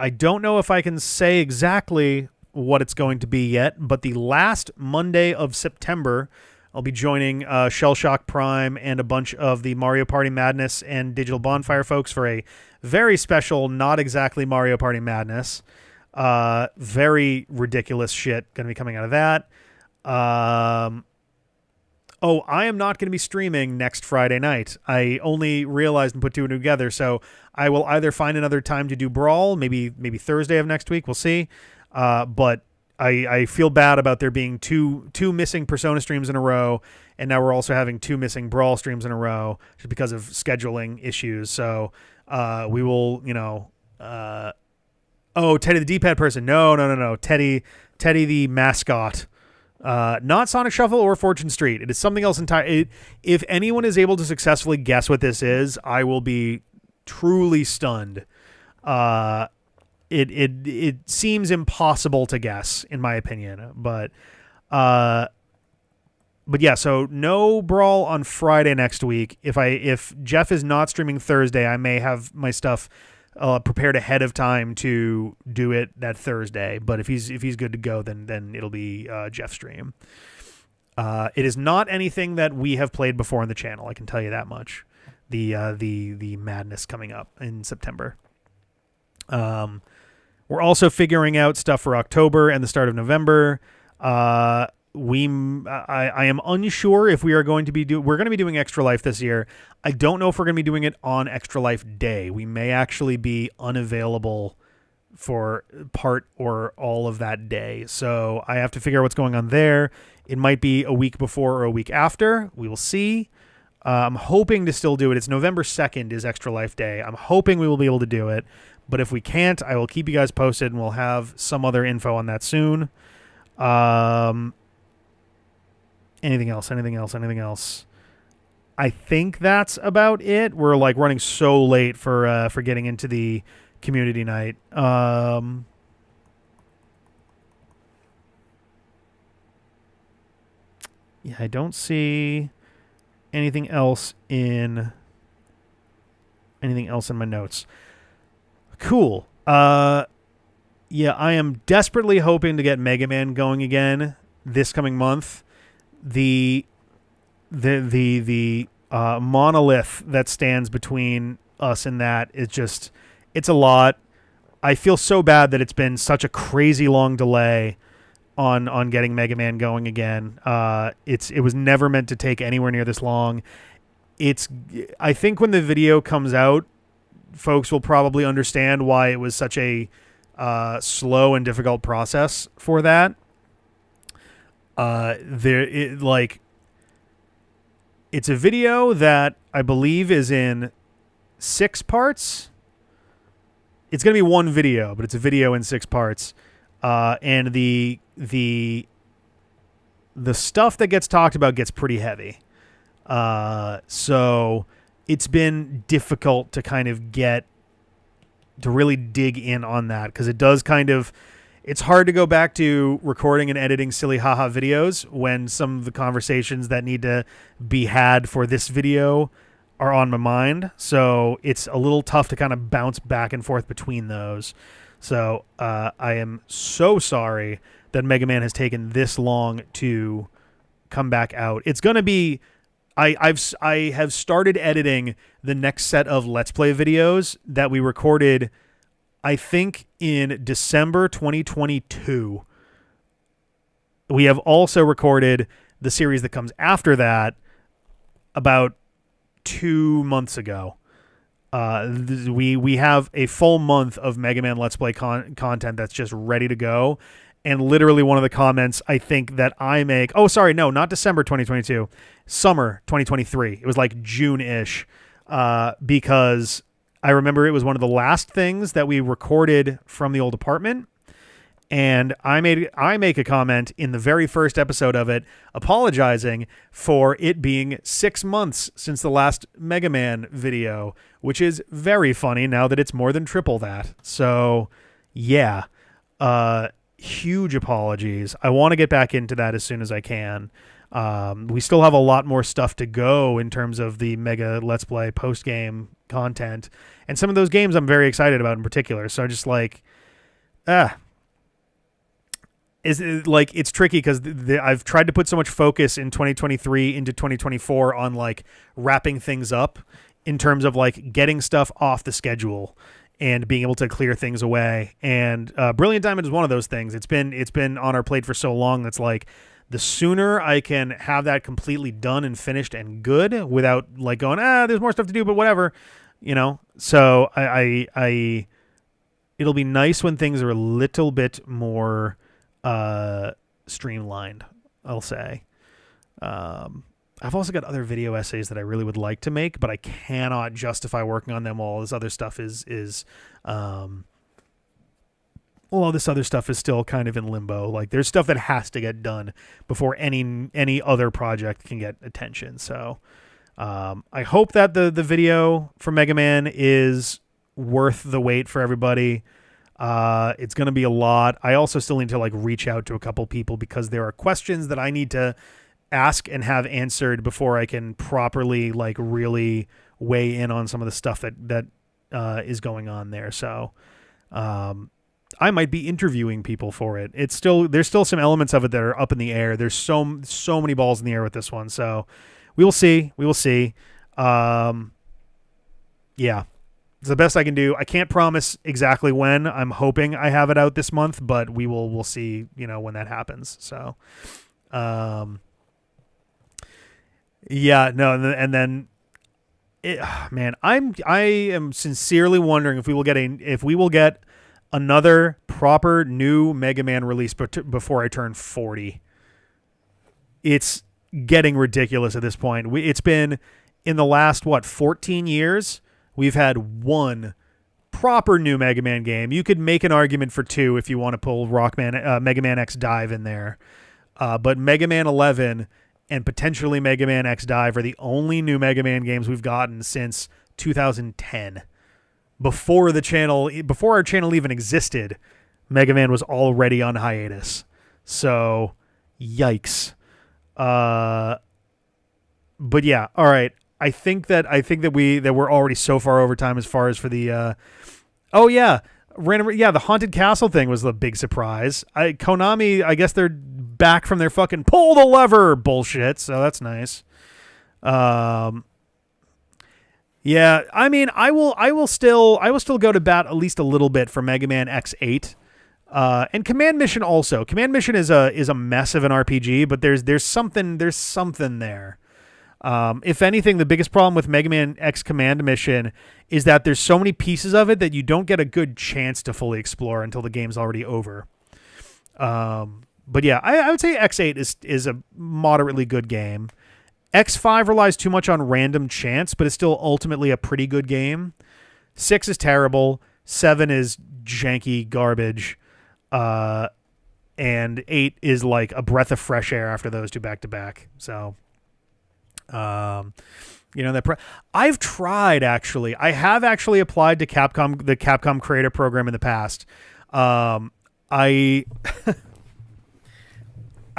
I don't know if I can say exactly what it's going to be yet, but the last Monday of September, I'll be joining Shell Shock Prime and a bunch of the Mario Party Madness and Digital Bonfire folks for a very special, not exactly Mario Party Madness. Very ridiculous shit going to be coming out of that. I am not going to be streaming next Friday night. I only realized and put 2 together, so I will either find another time to do Brawl, maybe Thursday of next week. We'll see. But I feel bad about there being two missing Persona streams in a row, and now we're also having 2 missing Brawl streams in a row just because of scheduling issues. So we will, Teddy the D-pad person. No. Teddy the mascot. Not Sonic Shuffle or Fortune Street. It is something else entirely. If anyone is able to successfully guess what this is, I will be truly stunned. It seems impossible to guess, in my opinion. But yeah, so no Brawl on Friday next week. If Jeff is not streaming Thursday, I may have my stuff prepared ahead of time to do it that Thursday. But if he's good to go, then it'll be Jeff's stream. It is not anything that we have played before on the channel. I can tell you that much. The madness coming up in September. We're also figuring out stuff for October and the start of November. I am unsure if we are going to be we're going to be doing Extra Life this year. I don't know if we're going to be doing it on Extra Life Day. We may actually be unavailable for part or all of that day. So I have to figure out what's going on there. It might be a week before or a week after. We will see. I'm hoping to still do it. It's November 2nd is Extra Life Day. I'm hoping we will be able to do it. But if we can't, I will keep you guys posted, and we'll have some other info on that soon. Anything else? I think that's about it. We're like running so late for getting into the community night. Yeah, I don't see anything else in my notes. Cool. Yeah, I am desperately hoping to get Mega Man going again this coming month. The monolith that stands between us and that is just, it's a lot. I feel so bad that it's been such a crazy long delay on getting Mega Man going again. It was never meant to take anywhere near this long. I think when the video comes out, folks will probably understand why it was such a slow and difficult process for that. It's a video that I believe is in 6 parts. It's going to be one video, but it's a video in 6 parts. And the stuff that gets talked about gets pretty heavy. So it's been difficult to kind of to really dig in on that, because it does it's hard to go back to recording and editing silly haha videos when some of the conversations that need to be had for this video are on my mind. So it's a little tough to kind of bounce back and forth between those. So I am so sorry that Mega Man has taken this long to come back out. It's going to be... I have started editing the next set of Let's Play videos that we recorded, I think, in December 2022. We have also recorded the series that comes after that about 2 months ago. We have a full month of Mega Man Let's Play content that's just ready to go. And literally one of the comments I think that I make... Oh, sorry, no, not December 2022. Summer 2023. It was like June-ish. Because I remember it was one of the last things that we recorded from the old apartment. And I make a comment in the very first episode of it apologizing for it being 6 months since the last Mega Man video, which is very funny now that it's more than triple that. So, yeah. Huge apologies. I want to get back into that as soon as I can. We still have a lot more stuff to go in terms of the Mega Let's Play post-game content. And some of those games I'm very excited about in particular. So just it's tricky because I've tried to put so much focus in 2023 into 2024 on like wrapping things up in terms of like getting stuff off the schedule and being able to clear things away. And Brilliant Diamond is one of those things. It's been on our plate for so long that's like, the sooner I can have that completely done and finished and good without like going, there's more stuff to do, but whatever, you know? So it'll be nice when things are a little bit more streamlined, I'll say. I've also got other video essays that I really would like to make, but I cannot justify working on them while this other stuff is still kind of in limbo. Like there's stuff that has to get done before any other project can get attention. So I hope that the video for Mega Man is worth the wait for everybody. It's going to be a lot. I also still need to like reach out to a couple people because there are questions that I need to ask and have answered before I can properly like really weigh in on some of the stuff that is going on there. So I might be interviewing people for it. There's still some elements of it that are up in the air. There's so many balls in the air with this one. So we will see. Yeah, it's the best I can do. I can't promise exactly when. I'm hoping I have it out this month, but we'll see, when that happens. So, yeah, no. And then man, I am sincerely wondering if we will get another proper new Mega Man release before I turn 40. It's getting ridiculous at this point. It's been in the last 14 years we've had one proper new Mega Man game. You could make an argument for 2 if you want to pull Mega Man X Dive in there. But Mega Man 11 and potentially Mega Man X Dive are the only new Mega Man games we've gotten since 2010. Before our channel even existed, Mega Man was already on hiatus. So, yikes. But yeah, all right. I think that we're already so far over time as far as for the the Haunted Castle thing was the big surprise. Konami, I guess they're back from their fucking pull the lever bullshit, so that's nice. Yeah, I mean, I will still go to bat at least a little bit for Mega Man X8. And Command Mission also. Command Mission is a mess of an RPG, but there's something there. If anything, the biggest problem with Mega Man X Command Mission is that there's so many pieces of it that you don't get a good chance to fully explore until the game's already over. But yeah, I would say X8 is a moderately good game. X5 relies too much on random chance, but it's still ultimately a pretty good game. 6 is terrible. 7 is janky garbage. And 8 is like a breath of fresh air after those two back to back. So, I've tried actually. I have actually applied to the Capcom Creator Program in the past.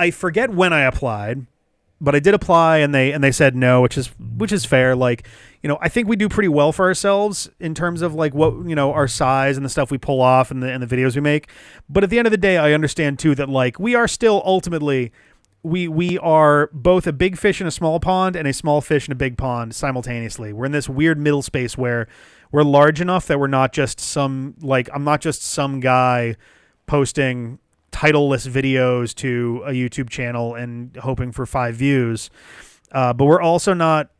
I forget when I applied, but I did apply, and they said no, which is fair. Like, I think we do pretty well for ourselves in terms of like what our size and the stuff we pull off and the videos we make. But at the end of the day, I understand too that like we are still ultimately we are both a big fish in a small pond and a small fish in a big pond simultaneously. We're in this weird middle space where we're large enough that we're not just I'm not just some guy posting titleless videos to a YouTube channel and hoping for 5 views. But we're also not,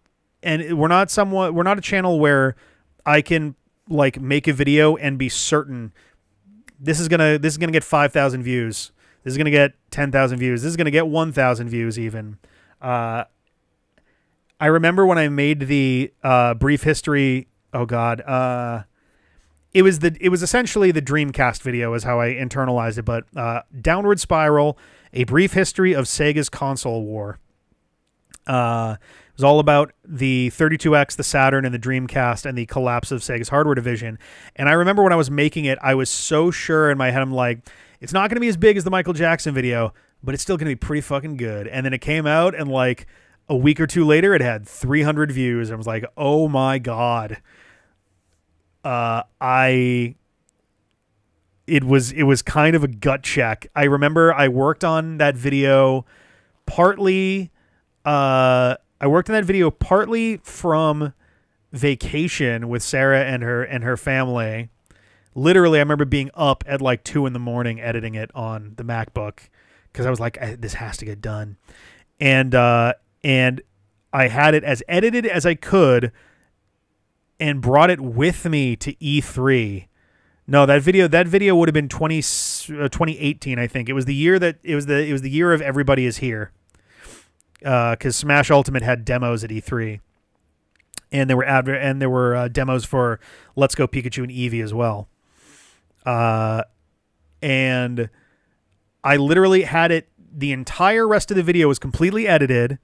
and we're not a channel where I can like make a video and be certain this is gonna get 5,000 views. This is gonna get 10,000 views. This is gonna get 1,000 views even. I remember when I made the brief history. Oh God. It was essentially the Dreamcast video is how I internalized it, but Downward Spiral, A Brief History of Sega's Console War. It was all about the 32X, the Saturn, and the Dreamcast, and the collapse of Sega's hardware division. And I remember when I was making it, I was so sure in my head, I'm like, it's not going to be as big as the Michael Jackson video, but it's still going to be pretty fucking good. And then it came out, and like a week or two later, it had 300 views. And I was like, oh my God. It was kind of a gut check. I remember I worked on that video partly from vacation with Sarah and her family. Literally, I remember being up at like 2 a.m. editing it on the MacBook because I was like, this has to get done. And I had it as edited as I could and brought it with me to E3. No, that video would have been 2018, I think. It was the year the year of Everybody Is Here. Because Smash Ultimate had demos at E3, and there were demos for Let's Go Pikachu and Eevee as well. And I literally had it. The entire rest of the video was completely edited,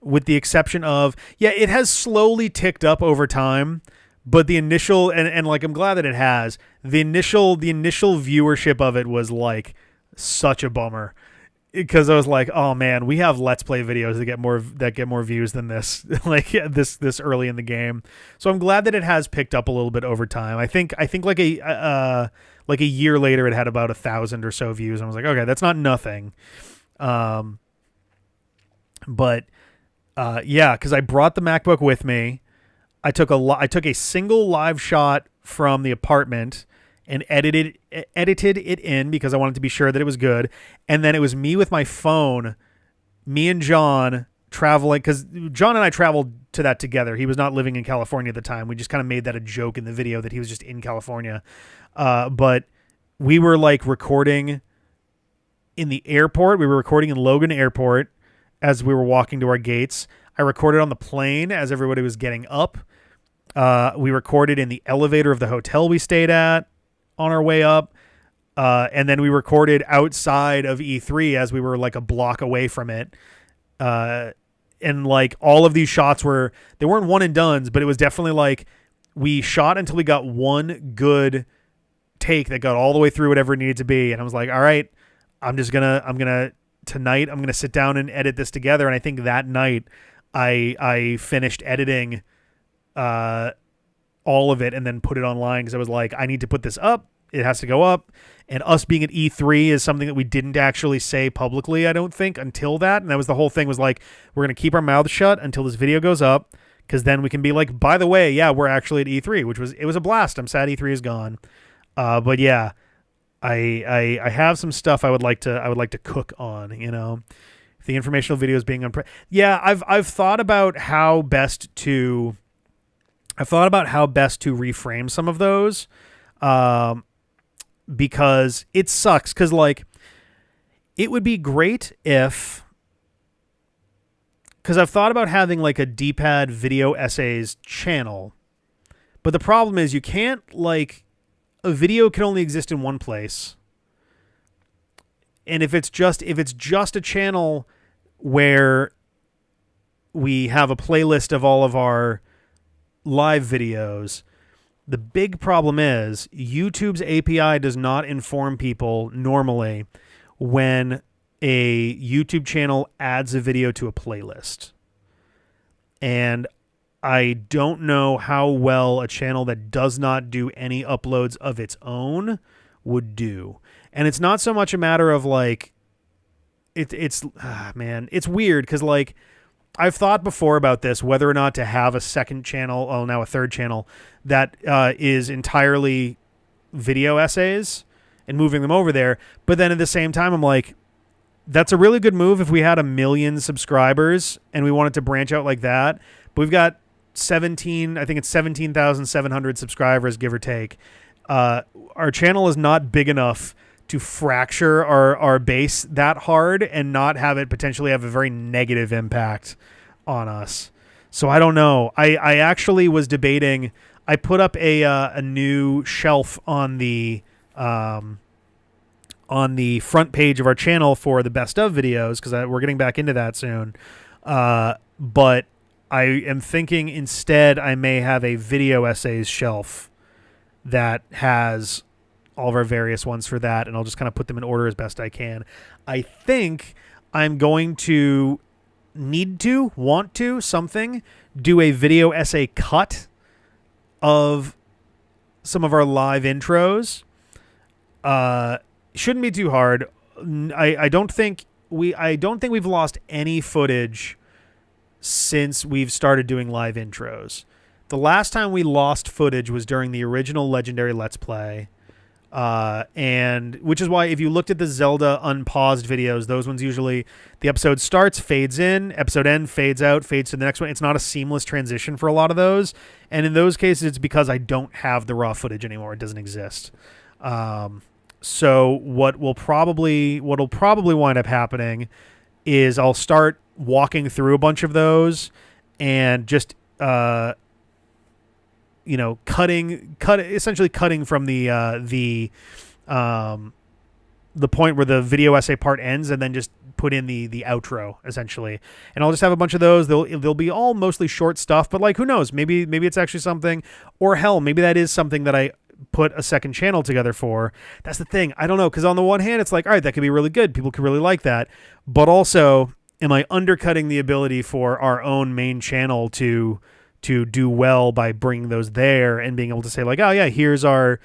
with the exception of it has slowly ticked up over time, but the initial and like I'm glad that it has the initial viewership of it was like such a bummer. Because I was like, oh man, we have Let's Play videos that get more views than this, like this early in the game. So I'm glad that it has picked up a little bit over time. I think like a year later, it had about 1,000 or so views. I was like, okay, that's not nothing. But because I brought the MacBook with me, I took a single live shot from the apartment and edited it in because I wanted to be sure that it was good. And then it was me with my phone, me and John traveling, because John and I traveled to that together. He was not living in California at the time. We just kind of made that a joke in the video that he was just in California. But we were like recording in the airport. We were recording in Logan Airport as we were walking to our gates. I recorded on the plane as everybody was getting up. We recorded in the elevator of the hotel we stayed at on our way up. And then we recorded outside of E3 as we were like a block away from it. And like all of these shots they weren't one and dones, but it was definitely like we shot until we got one good take that got all the way through whatever it needed to be. And I was like, all right, tonight I'm gonna sit down and edit this together. And I think that night I finished editing all of it and then put it online, because I was like, I need to put this up. It has to go up. And us being at E3 is something that we didn't actually say publicly, I don't think, until that. And that was the whole thing, was like, we're going to keep our mouths shut until this video goes up, because then we can be like, by the way, yeah, we're actually at E3, it was a blast. I'm sad E3 is gone. But yeah, I have some stuff I would like to cook on, you know. If the informational video is being yeah, I've thought about how best to reframe some of those. Because it sucks, because like it would be great if, because I've thought about having like a D-pad video essays channel, but the problem is you can't, like, a video can only exist in one place, and if it's just a channel where we have a playlist of all of our live videos, the big problem is YouTube's API does not inform people normally when a YouTube channel adds a video to a playlist. And I don't know how well a channel that does not do any uploads of its own would do. And it's not so much a matter of like, it's weird, because like, I've thought before about this, whether or not to have a second channel, now a third channel, that is entirely video essays and moving them over there. But then at the same time, I'm like, that's a really good move if we had 1 million subscribers and we wanted to branch out like that. But we've got 17,700 subscribers, give or take. Our channel is not big enough to fracture our base that hard and not have it potentially have a very negative impact on us. So I don't know. I actually was debating. I put up a new shelf on the front page of our channel for the best of videos, because we're getting back into that soon. But I am thinking instead I may have a video essays shelf that has all of our various ones for that, and I'll just kind of put them in order as best I can. I think I'm going to do a video essay cut of some of our live intros. Shouldn't be too hard. I don't think we've lost any footage since we've started doing live intros. The last time we lost footage was during the original Legendary Let's Play. And which is why if you looked at the Zelda unpaused videos, those ones usually the episode starts, fades in, episode end, fades out, fades to the next one. It's not a seamless transition for a lot of those. And in those cases, it's because I don't have the raw footage anymore. It doesn't exist. So what'll probably wind up happening is I'll start walking through a bunch of those and just, essentially cutting from the point where the video essay part ends, and then just put in the outro essentially. And I'll just have a bunch of those. They'll be all mostly short stuff, but like, who knows? Maybe it's actually something, or hell, maybe that is something that I put a second channel together for. That's the thing. I don't know. 'Cause on the one hand, it's like, all right, that could be really good. People could really like that. But also, am I undercutting the ability for our own main channel to do well by bringing those there and being able to say like, oh yeah, here is, kind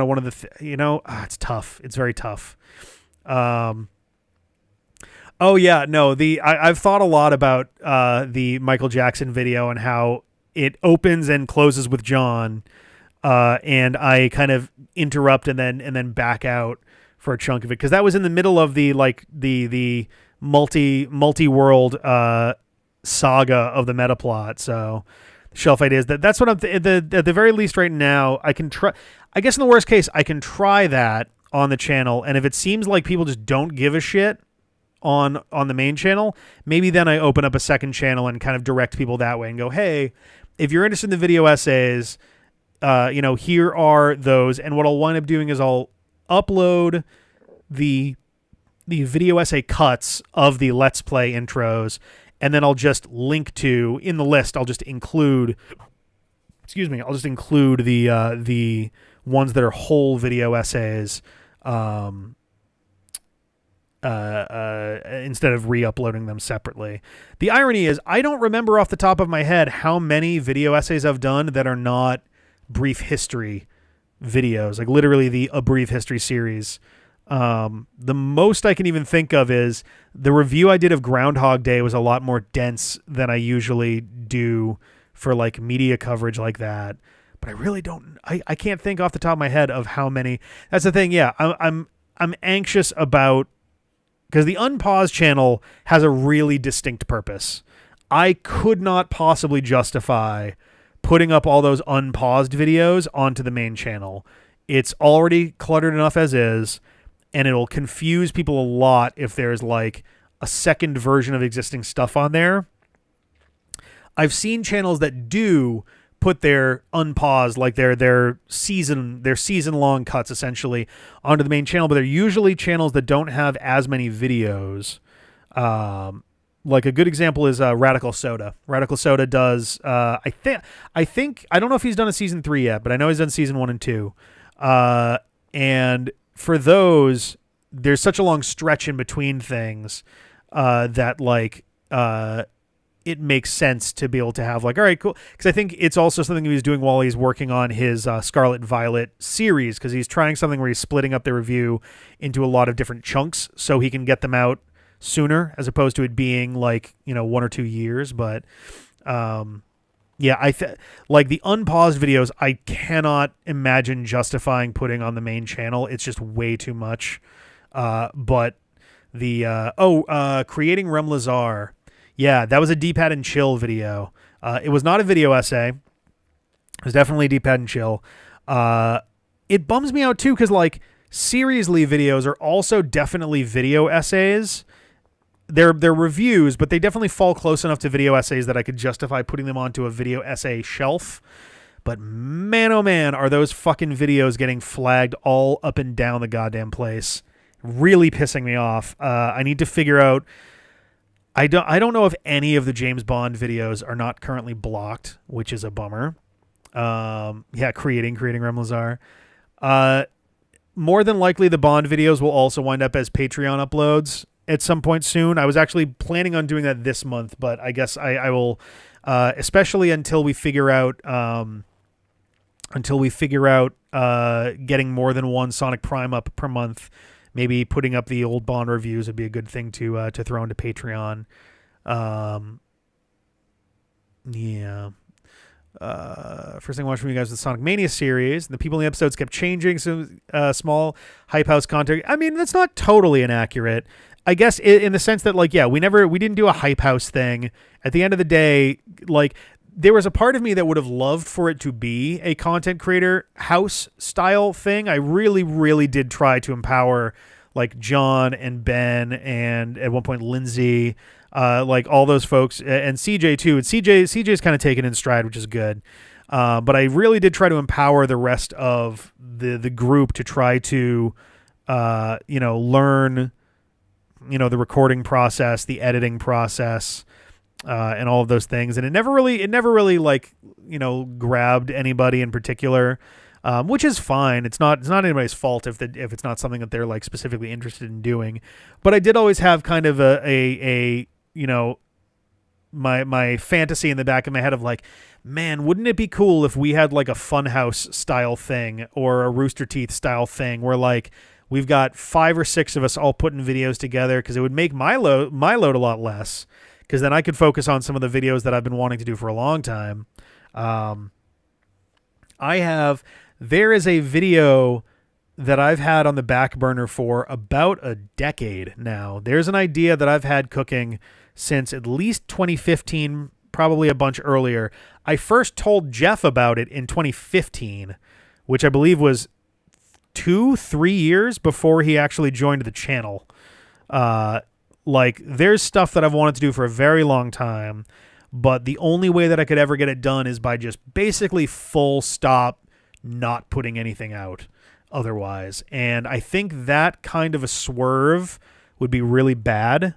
of one of the, it's tough. It's very tough. Oh yeah, no, I've thought a lot about, the Michael Jackson video and how it opens and closes with John. And I kind of interrupt and then back out for a chunk of it. 'Cause that was in the middle of the multi-world, saga of the meta plot. So shelf ideas, that's what I'm at the very least right now. I can try, I guess in the worst case, I can try that on the channel. And if it seems like people just don't give a shit on the main channel, maybe then I open up a second channel and kind of direct people that way and go, hey, if you're interested in the video essays, here are those. And what I'll wind up doing is I'll upload the the video essay cuts of the Let's Play intros, and then I'll just link to, in the list, I'll just include the ones that are whole video essays, instead of re-uploading them separately. The irony is, I don't remember off the top of my head how many video essays I've done that are not brief history videos, like literally a brief history series. The most I can even think of is the review I did of Groundhog Day was a lot more dense than I usually do for like media coverage like that. But I really don't, I can't think off the top of my head of how many. That's the thing. Yeah. I'm anxious about, because the Unpaused channel has a really distinct purpose. I could not possibly justify putting up all those unpaused videos onto the main channel. It's already cluttered enough as is, and it'll confuse people a lot if there's like a second version of existing stuff on there. I've seen channels that do put their unpaused, like their season long cuts essentially onto the main channel, but they're usually channels that don't have as many videos. Like a good example is Radical Soda. Radical Soda does I think I don't know if he's done a season 3 yet, but I know he's done season 1 and 2. And for those, there's such a long stretch in between things that like it makes sense to be able to have like, all right, cool. Because I think it's also something he was doing while he's working on his Scarlet Violet series, because he's trying something where he's splitting up the review into a lot of different chunks so he can get them out sooner, as opposed to it being like, 1 or 2 years. But yeah, like the unpaused videos, I cannot imagine justifying putting on the main channel. It's just way too much. But the creating Rem Lazar. Yeah, that was a D-pad and chill video. It was not a video essay. It was definitely a D-pad and chill. It bums me out too, because like Seriously videos are also definitely video essays. They're reviews, but they definitely fall close enough to video essays that I could justify putting them onto a video essay shelf. But man, oh man, are those fucking videos getting flagged all up and down the goddamn place. Really pissing me off. I need to figure out... I don't know if any of the James Bond videos are not currently blocked, which is a bummer. Yeah, creating Rem Lazar. More than likely, the Bond videos will also wind up as Patreon uploads at some point soon. I was actually planning on doing that this month, but I guess I will, especially until we figure out getting more than one Sonic Prime up per month. Maybe putting up the old Bond reviews would be a good thing to throw into Patreon. Yeah. First thing I watched from you guys was the Sonic Mania series. The people in the episodes kept changing, so small hype house content. I mean, that's not totally inaccurate. I guess in the sense that, like, yeah, we didn't do a hype house thing. At the end of the day, like, there was a part of me that would have loved for it to be a content creator house style thing. I really, really did try to empower like John and Ben and at one point Lindsay, like all those folks, and CJ too. And CJ's kind of taken in stride, which is good. But I really did try to empower the rest of the group to try to, learn, the recording process, the editing process, and all of those things. And it never really like, grabbed anybody in particular, which is fine. It's not anybody's fault if it's not something that they're like specifically interested in doing. But I did always have kind of my fantasy in the back of my head of like, man, wouldn't it be cool if we had like a Funhouse style thing or a Rooster Teeth style thing where like we've got 5 or 6 of us all putting videos together, because it would make my load a lot less, because then I could focus on some of the videos that I've been wanting to do for a long time. There is a video that I've had on the back burner for about a decade now. There's an idea that I've had cooking since at least 2015, probably a bunch earlier. I first told Jeff about it in 2015, which I believe was 2-3 years before he actually joined the channel. Like, there's stuff that I've wanted to do for a very long time, but the only way that I could ever get it done is by just basically full stop not putting anything out otherwise. And I think that kind of a swerve would be really bad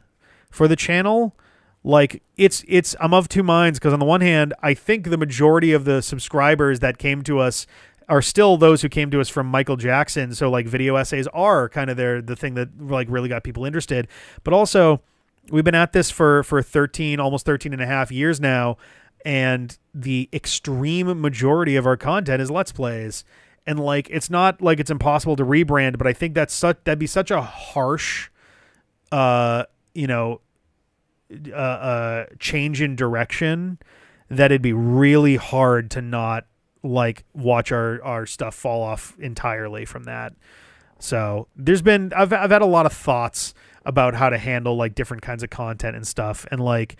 for the channel. Like it's I'm of two minds, because on the one hand, I think the majority of the subscribers that came to us are still those who came to us from Michael Jackson. So like video essays are kind of the thing that like really got people interested. But also we've been at this for 13, almost 13 and a half years now. And the extreme majority of our content is Let's Plays. And like, it's not like it's impossible to rebrand, but I think that'd be such a harsh, change in direction that it'd be really hard to not like watch our stuff fall off entirely from that. So I've had a lot of thoughts about how to handle like different kinds of content and stuff. And like,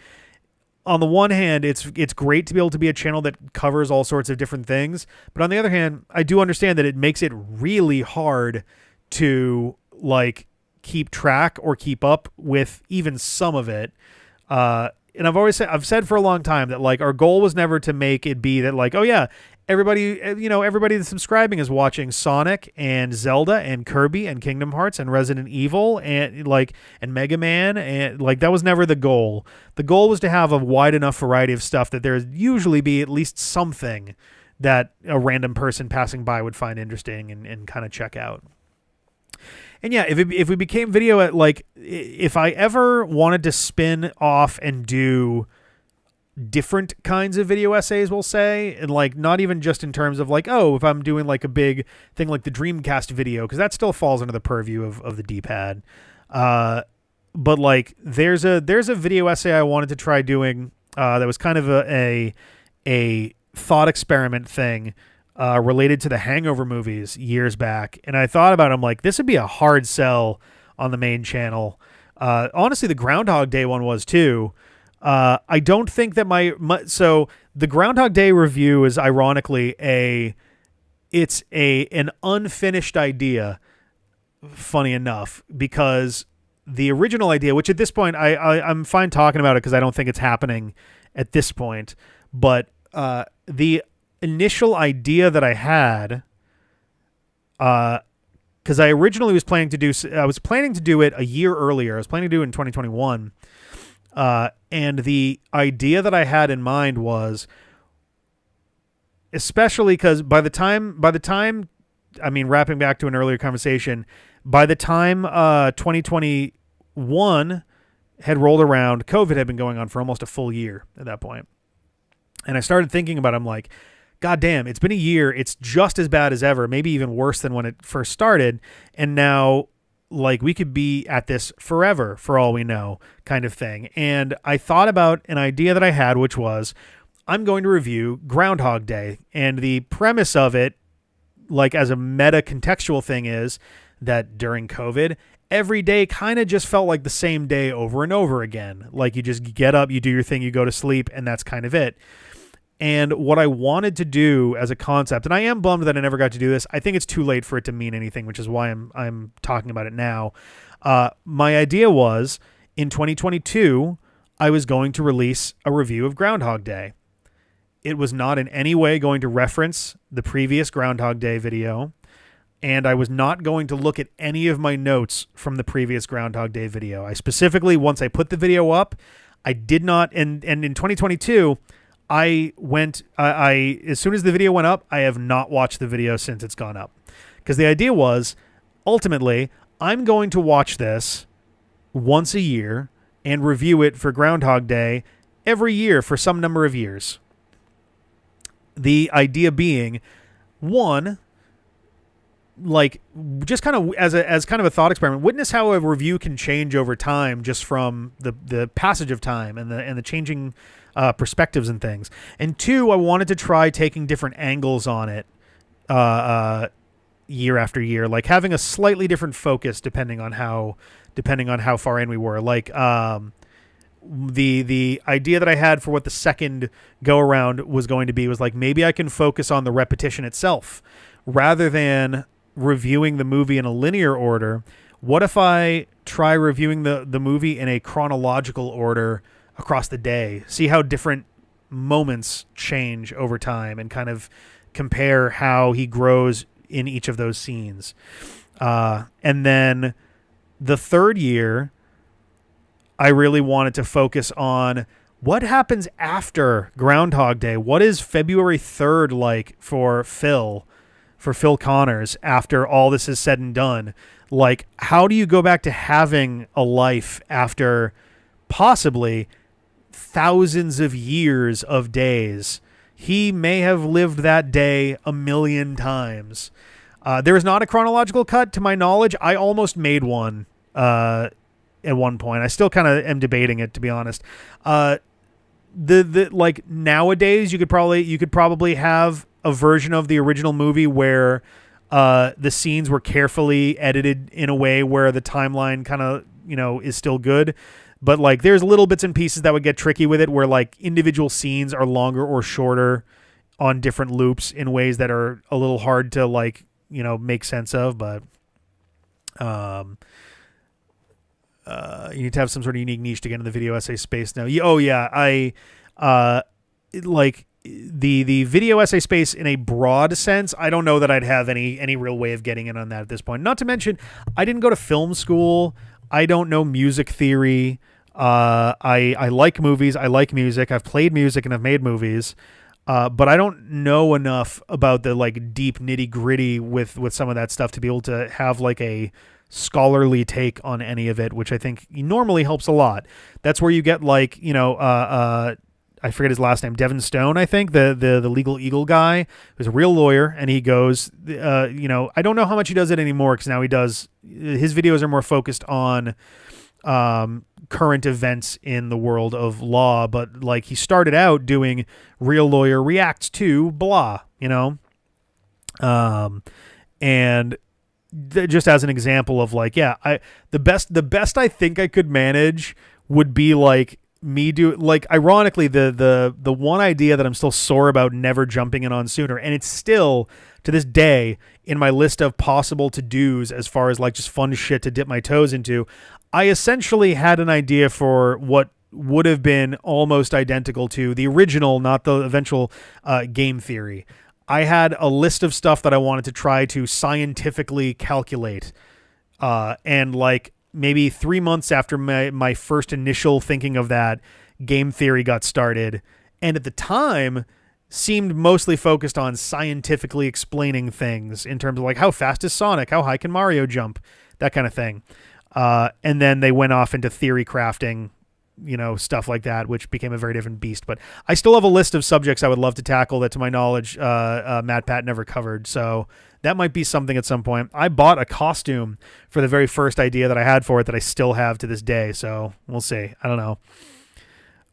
on the one hand, it's great to be able to be a channel that covers all sorts of different things. But on the other hand, I do understand that it makes it really hard to like keep track or keep up with even some of it. And I've said for a long time that like our goal was never to make it be that like, oh yeah, everybody that's subscribing is watching Sonic and Zelda and Kirby and Kingdom Hearts and Resident Evil and Mega Man, and like that was never the goal. The goal was to have a wide enough variety of stuff that there usually be at least something that a random person passing by would find interesting and kind of check out. And yeah, if we became video at like, if I ever wanted to spin off and do different kinds of video essays, we'll say, and like not even just in terms of like, oh, if I'm doing like a big thing like the Dreamcast video, because that still falls under the purview of the D-pad. But like there's a video essay I wanted to try doing that was kind of a thought experiment thing related to the Hangover movies years back. And I thought about it, I'm like, this would be a hard sell on the main channel. Honestly, the Groundhog Day one was too. I don't think that so the Groundhog Day review is ironically an unfinished idea, funny enough, because the original idea, which at this point I'm fine talking about it because I don't think it's happening at this point, but the initial idea that I had, because I originally was planning to do it a year earlier. I was planning to do it in 2021. And the idea that I had in mind was, especially because by the time, I mean, wrapping back to an earlier conversation, by the time 2021 had rolled around, COVID had been going on for almost a full year at that point. And I started thinking about it, I'm like, God damn, it's been a year. It's just as bad as ever, maybe even worse than when it first started. And now, like, we could be at this forever for all we know, kind of thing. And I thought about an idea that I had, which was, I'm going to review Groundhog Day. And the premise of it, like as a meta contextual thing, is that during COVID, every day kind of just felt like the same day over and over again. Like you just get up, you do your thing, you go to sleep, and that's kind of it. And what I wanted to do as a concept, and I am bummed that I never got to do this. I think it's too late for it to mean anything, which is why I'm talking about it now. My idea was, in 2022, I was going to release a review of Groundhog Day. It was not in any way going to reference the previous Groundhog Day video, and I was not going to look at any of my notes from the previous Groundhog Day video. I specifically, once I put the video up, I did not, and in 2022, I as soon as the video went up, I have not watched the video since it's gone up. Because the idea was, ultimately, I'm going to watch this once a year and review it for Groundhog Day every year for some number of years. The idea being, one, like just kind of as kind of a thought experiment, witness how a review can change over time just from the passage of time and the changing perspectives and things. And two, I wanted to try taking different angles on it year after year, like having a slightly different focus depending on how far in we were. Like the idea that I had for what the second go around was going to be was like, maybe I can focus on the repetition itself rather than reviewing the movie in a linear order. What if I try reviewing the movie in a chronological order across the day, see how different moments change over time and kind of compare how he grows in each of those scenes. And then the third year, I really wanted to focus on what happens after Groundhog Day. What is February 3rd like for Phil Connors after all this is said and done? Like, how do you go back to having a life after possibly thousands of years of days? He may have lived that day a million times. There is not a chronological cut to my knowledge. I almost made one at one point. I still kind of am debating it, to be honest. The like nowadays you could probably have a version of the original movie where the scenes were carefully edited in a way where the timeline kind of, is still good. But like there's little bits and pieces that would get tricky with it where like individual scenes are longer or shorter on different loops in ways that are a little hard to like, make sense of. But you need to have some sort of unique niche to get into the video essay space now. Oh yeah. Like the video essay space in a broad sense, I don't know that I'd have any real way of getting in on that at this point. Not to mention, I didn't go to film school. I don't know music theory. I like movies. I like music. I've played music and I've made movies. But I don't know enough about the like deep nitty gritty with some of that stuff to be able to have like a scholarly take on any of it, which I think normally helps a lot. That's where you get like, I forget his last name, Devin Stone, I think, the Legal Eagle guy, who's a real lawyer, and he goes, I don't know how much he does it anymore because now his videos are more focused on current events in the world of law, but like he started out doing real lawyer reacts to blah, and just as an example of like, the best I think I could manage would be like me do like ironically the one idea that I'm still sore about never jumping in on sooner, and it's still to this day in my list of possible to-dos as far as like just fun shit to dip my toes into. I essentially had an idea for what would have been almost identical to the original, not the eventual game theory. I had a list of stuff that I wanted to try to scientifically calculate, and like maybe 3 months after my first initial thinking of that, game theory got started, and at the time seemed mostly focused on scientifically explaining things in terms of like how fast is Sonic, how high can Mario jump, that kind of thing. And then they went off into theory crafting, stuff like that, which became a very different beast. But I still have a list of subjects I would love to tackle that, to my knowledge, Matt Pat never covered. So that might be something at some point. I bought a costume for the very first idea that I had for it that I still have to this day. So we'll see. I don't know.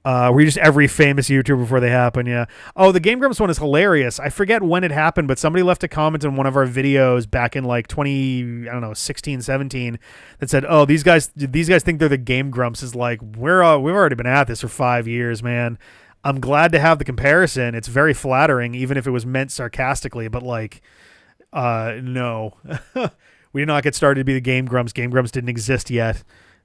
Were you just every famous YouTuber before they happen? Yeah. Oh, the Game Grumps one is hilarious. I forget when it happened, but somebody left a comment on one of our videos back in like 16, 17 that said, "Oh, these guys think they're the Game Grumps." Is like, we've already been at this for 5 years, man. I'm glad to have the comparison. It's very flattering, even if it was meant sarcastically. But like, no, we did not get started to be the Game Grumps. Game Grumps didn't exist yet.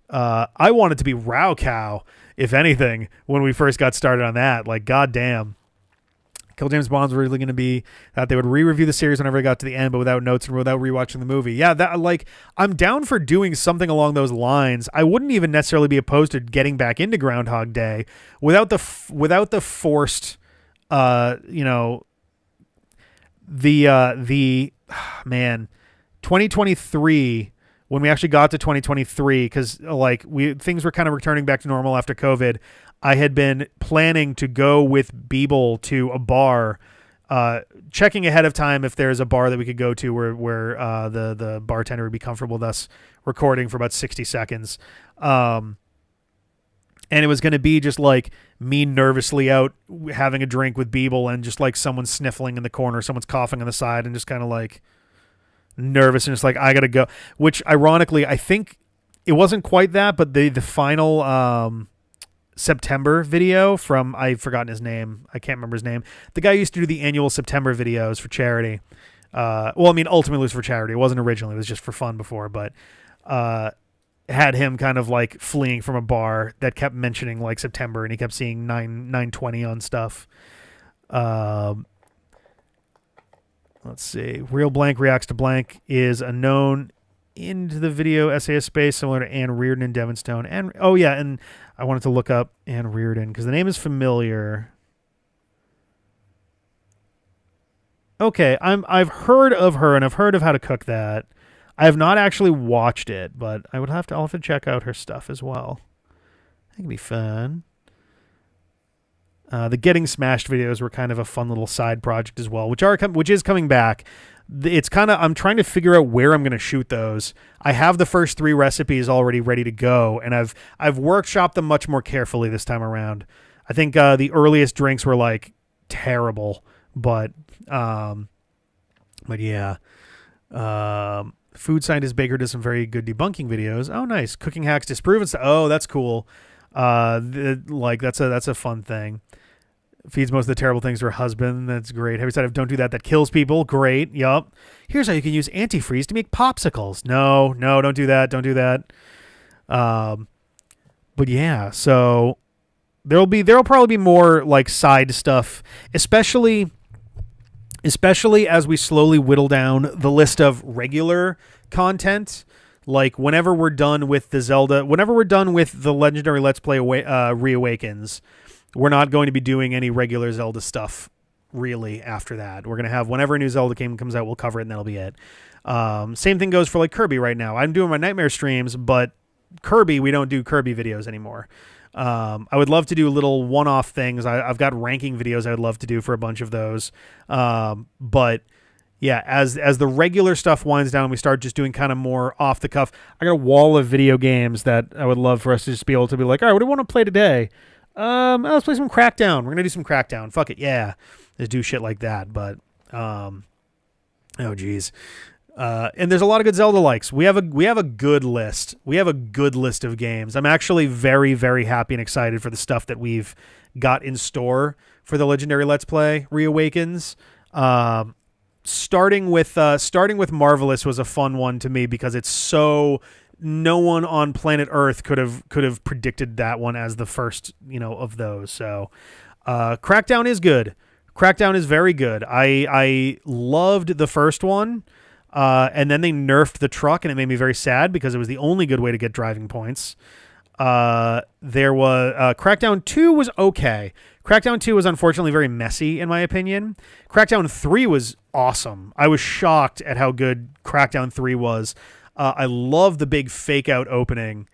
I wanted to be Rao Cow, if anything, when we first got started on that. Like, goddamn. Kill James Bond's originally going to be that they would re-review the series whenever it got to the end, but without notes and without rewatching the movie. Yeah, that like I'm down for doing something along those lines. I wouldn't even necessarily be opposed to getting back into Groundhog Day without the forced, man, 2023. When we actually got to 2023, because like things were kind of returning back to normal after COVID, I had been planning to go with Beeble to a bar, checking ahead of time if there's a bar that we could go to where the bartender would be comfortable with us recording for about 60 seconds. And it was going to be just like me nervously out having a drink with Beeble and just like someone sniffling in the corner, someone's coughing on the side, and just kind of like nervous and just like, I gotta go. Which ironically, I think it wasn't quite that, but the final September video from, I've forgotten his name, I can't remember his name, the guy who used to do the annual September videos for charity, ultimately it was for charity, it wasn't originally, it was just for fun before, but had him kind of like fleeing from a bar that kept mentioning like September, and he kept seeing 9/20 on stuff. Let's see. Real Blank Reacts to Blank is a known into the video essayist space, similar to Anne Reardon and Devon Stone. And oh yeah, and I wanted to look up Anne Reardon because the name is familiar. Okay, I've heard of her and I've heard of How to Cook That. I have not actually watched it, but I'll have to check out her stuff as well. That could be fun. The Getting Smashed videos were kind of a fun little side project as well, which is coming back. It's kind of, I'm trying to figure out where I'm going to shoot those. I have the first 3 recipes already ready to go, and I've workshopped them much more carefully this time around. I think the earliest drinks were like terrible, but yeah. Food Scientist Baker does some very good debunking videos. Oh, nice. Cooking Hacks Disproven. Oh, that's cool. That's a fun thing. Feeds most of the terrible things to her husband. That's great. Have you said don't do that? That kills people. Great. Yup. Here's how you can use antifreeze to make popsicles. No, don't do that. Don't do that. But yeah, so there'll probably be more like side stuff, especially as we slowly whittle down the list of regular content. Like whenever we're done with the Legendary Let's Play Reawakens, we're not going to be doing any regular Zelda stuff really after that. We're going to have whenever a new Zelda game comes out, we'll cover it and that'll be it. Same thing goes for like Kirby right now. I'm doing my Nightmare streams, but Kirby, we don't do Kirby videos anymore. I would love to do little one-off things. I've got ranking videos I would love to do for a bunch of those. But yeah, as the regular stuff winds down, we start just doing kind of more off the cuff. I got a wall of video games that I would love for us to just be able to be like, all right, what do we want to play today? Let's play some Crackdown. We're going to do some Crackdown. Fuck it. Yeah. Just do shit like that. But, oh geez. And there's a lot of good Zelda likes. We have a good list. We have a good list of games. I'm actually very, very happy and excited for the stuff that we've got in store for the Legendary Let's Play Reawakens. Starting with Marvelous was a fun one to me because it's so, no one on planet Earth could have predicted that one as the first, of those. So, Crackdown is good. Crackdown is very good. I loved the first one. And then they nerfed the truck, and it made me very sad because it was the only good way to get driving points. There was Crackdown 2 was okay. Crackdown 2 was unfortunately very messy, in my opinion. Crackdown 3 was awesome. I was shocked at how good Crackdown 3 was. I love the big fake-out opening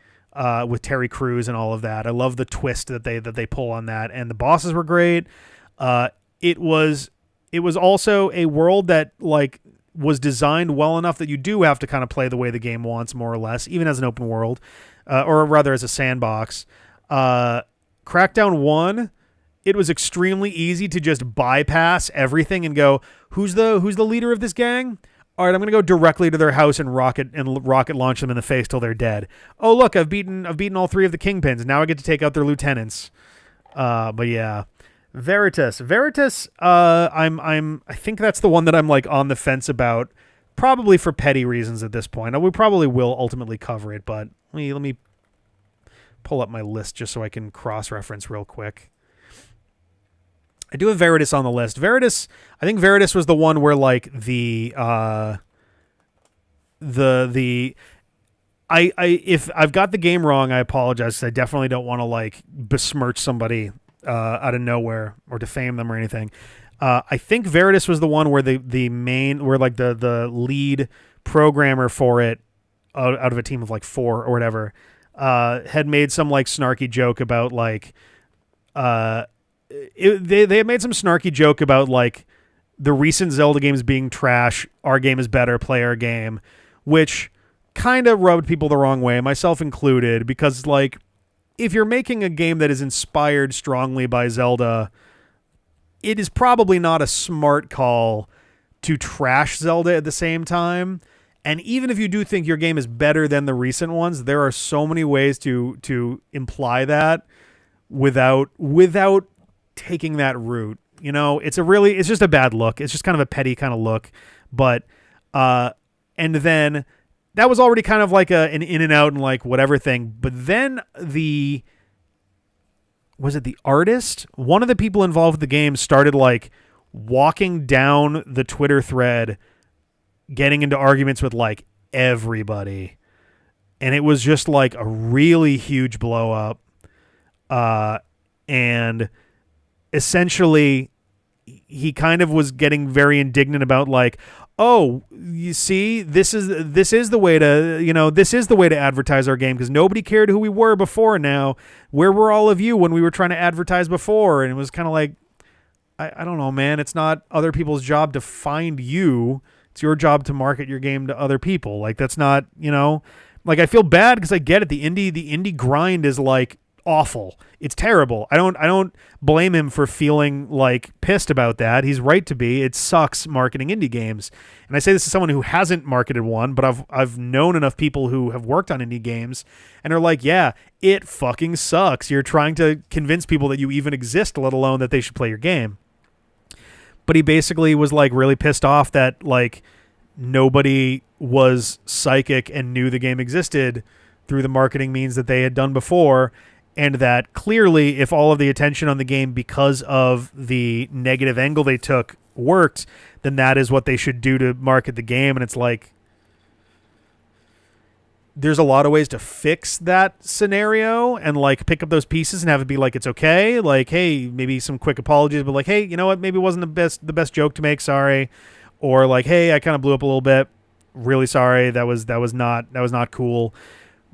with Terry Crews and all of that. I love the twist that they pull on that, and the bosses were great. It was also a world that was designed well enough that you do have to kind of play the way the game wants, more or less, even as an open world, or rather as a sandbox. Crackdown 1, it was extremely easy to just bypass everything and go, who's the leader of this gang? All right, I'm going to go directly to their house and rocket launch them in the face till they're dead. Oh, look, I've beaten all 3 of the kingpins. Now I get to take out their lieutenants. But yeah. Veritas, I think that's the one that I'm on the fence about, probably for petty reasons at this point. We probably will ultimately cover it, but let me pull up my list just so I can cross-reference real quick. I do have Veritas on the list. I think Veritas was the one where if I've got the game wrong, I apologize, 'cause I definitely don't want to besmirch somebody out of nowhere or defame them or anything. I think Veritas was the one where the lead programmer for it, out of a team of 4 or whatever, had made some snarky joke about they had made some snarky joke about the recent Zelda games being trash. Our game is better. Play our game, which kind of rubbed people the wrong way, myself included, because if you're making a game that is inspired strongly by Zelda, it is probably not a smart call to trash Zelda at the same time. And even if you do think your game is better than the recent ones, there are so many ways to imply that without taking that route. It's just a bad look. It's just kind of a petty kind of look. But and then that was already kind of an in and out and whatever thing. But then was it the artist? One of the people involved with the game started walking down the Twitter thread, getting into arguments with everybody. And it was just like a really huge blow up. And essentially he kind of was getting very indignant about like, oh, you see, this is the way to, this is the way to advertise our game, because nobody cared who we were before. Now, where were all of you when we were trying to advertise before? And it was kind of like, I don't know, man. It's not other people's job to find you. It's your job to market your game to other people. Like, that's not, like, I feel bad because I get it. The indie grind is like awful. It's terrible. I don't blame him for feeling like pissed about that. He's right to be. It sucks marketing indie games. And I say this as someone who hasn't marketed one, but I've known enough people who have worked on indie games and are like, yeah, it fucking sucks. You're trying to convince people that you even exist, let alone that they should play your game. But he basically was like really pissed off that like nobody was psychic and knew the game existed through the marketing means that they had done before. And that clearly, if all of the attention on the game because of the negative angle they took worked, then that is what they should do to market the game. And it's like, there's a lot of ways to fix that scenario and like pick up those pieces and have it be like, it's okay. Like, hey, maybe some quick apologies, but like, hey, you know what? Maybe it wasn't the best joke to make. Sorry. Or like, hey, I kind of blew up a little bit. Really sorry. That was not cool.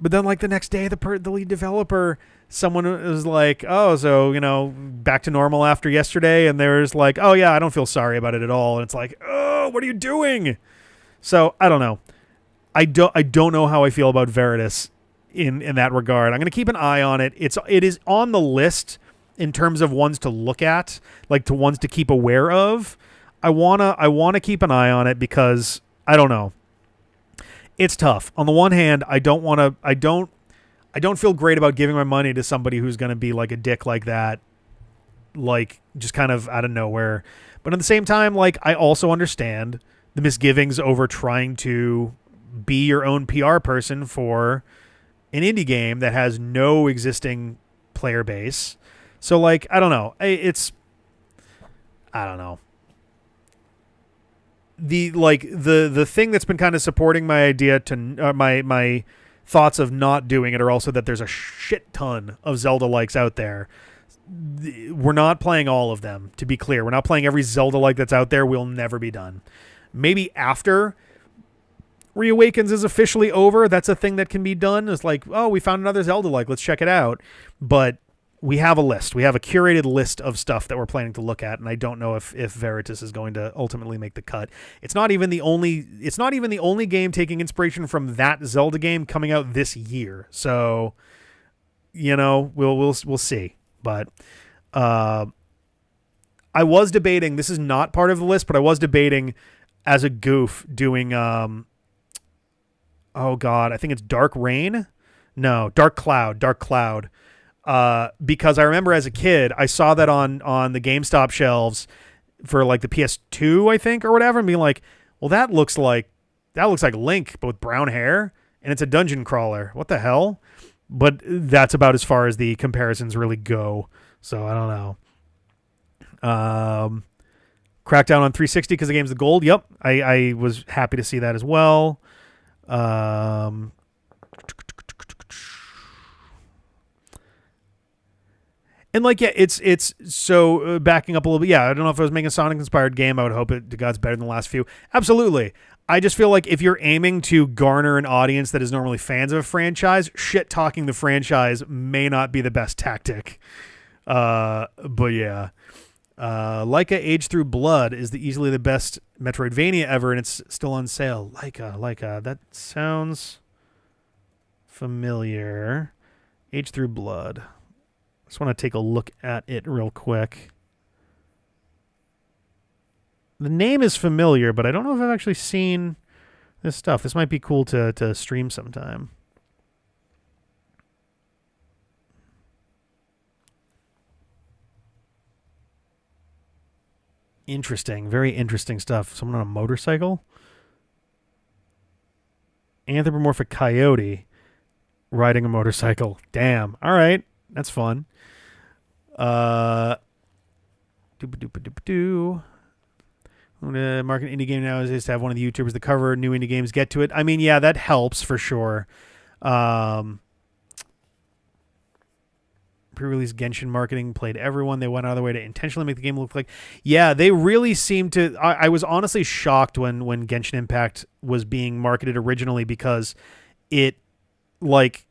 But then like the next day, the lead developer, someone was like, oh, so, back to normal after yesterday. And there's like, oh yeah, I don't feel sorry about it at all. And it's like, oh, what are you doing? So I don't know. I don't know how I feel about Veritas in that regard. I'm going to keep an eye on it. It is on the list in terms of ones to look at, like to ones to keep aware of. I wanna keep an eye on it because I don't know. It's tough. On the one hand, I don't feel great about giving my money to somebody who's going to be like a dick like that, like just kind of out of nowhere. But at the same time, like I also understand the misgivings over trying to be your own PR person for an indie game that has no existing player base. So like, I don't know. I don't know. The thing that's been kind of supporting my idea to my thoughts of not doing it are also that there's a shit ton of Zelda likes out there. We're not playing all of them, to be clear. We're not playing every Zelda like that's out there. We'll never be done. Maybe after Reawakens is officially over, that's a thing that can be done. It's like, oh, we found another Zelda like, let's check it out. But we have a list. We have a curated list of stuff that we're planning to look at, and I don't know if Veritas is going to ultimately make the cut. It's not even the only game taking inspiration from that Zelda game coming out this year. So, we'll see. But I was debating, this is not part of the list, but I was debating as a goof doing oh God, I think it's Dark Rain. No, Dark Cloud. Because I remember as a kid, I saw that on the GameStop shelves for like the PS2, I think, or whatever, and being like, well, that looks like Link, but with brown hair, and it's a dungeon crawler. What the hell? But that's about as far as the comparisons really go. So I don't know. Crackdown on 360 because the game's the gold. Yep, I was happy to see that as well. And like, yeah, it's so backing up a little bit. Yeah, I don't know if I was making a Sonic inspired game. I would hope it to God's better than the last few. Absolutely. I just feel like if you're aiming to garner an audience that is normally fans of a franchise, shit talking the franchise may not be the best tactic. But yeah. Leica Age Through Blood is easily the best Metroidvania ever, and it's still on sale. Leica, that sounds familiar. Age Through Blood. I just want to take a look at it real quick. The name is familiar, but I don't know if I've actually seen this stuff. This might be cool to stream sometime. Interesting. Very interesting stuff. Someone on a motorcycle? Anthropomorphic coyote riding a motorcycle. Damn. All right. That's fun. Market indie game now is to have one of the YouTubers that cover new indie games get to it. I mean, yeah, that helps for sure. Pre-release Genshin marketing played everyone. They went out of their way to intentionally make the game look like. Yeah, they really seemed to. I was honestly shocked when Genshin Impact was being marketed originally because it looked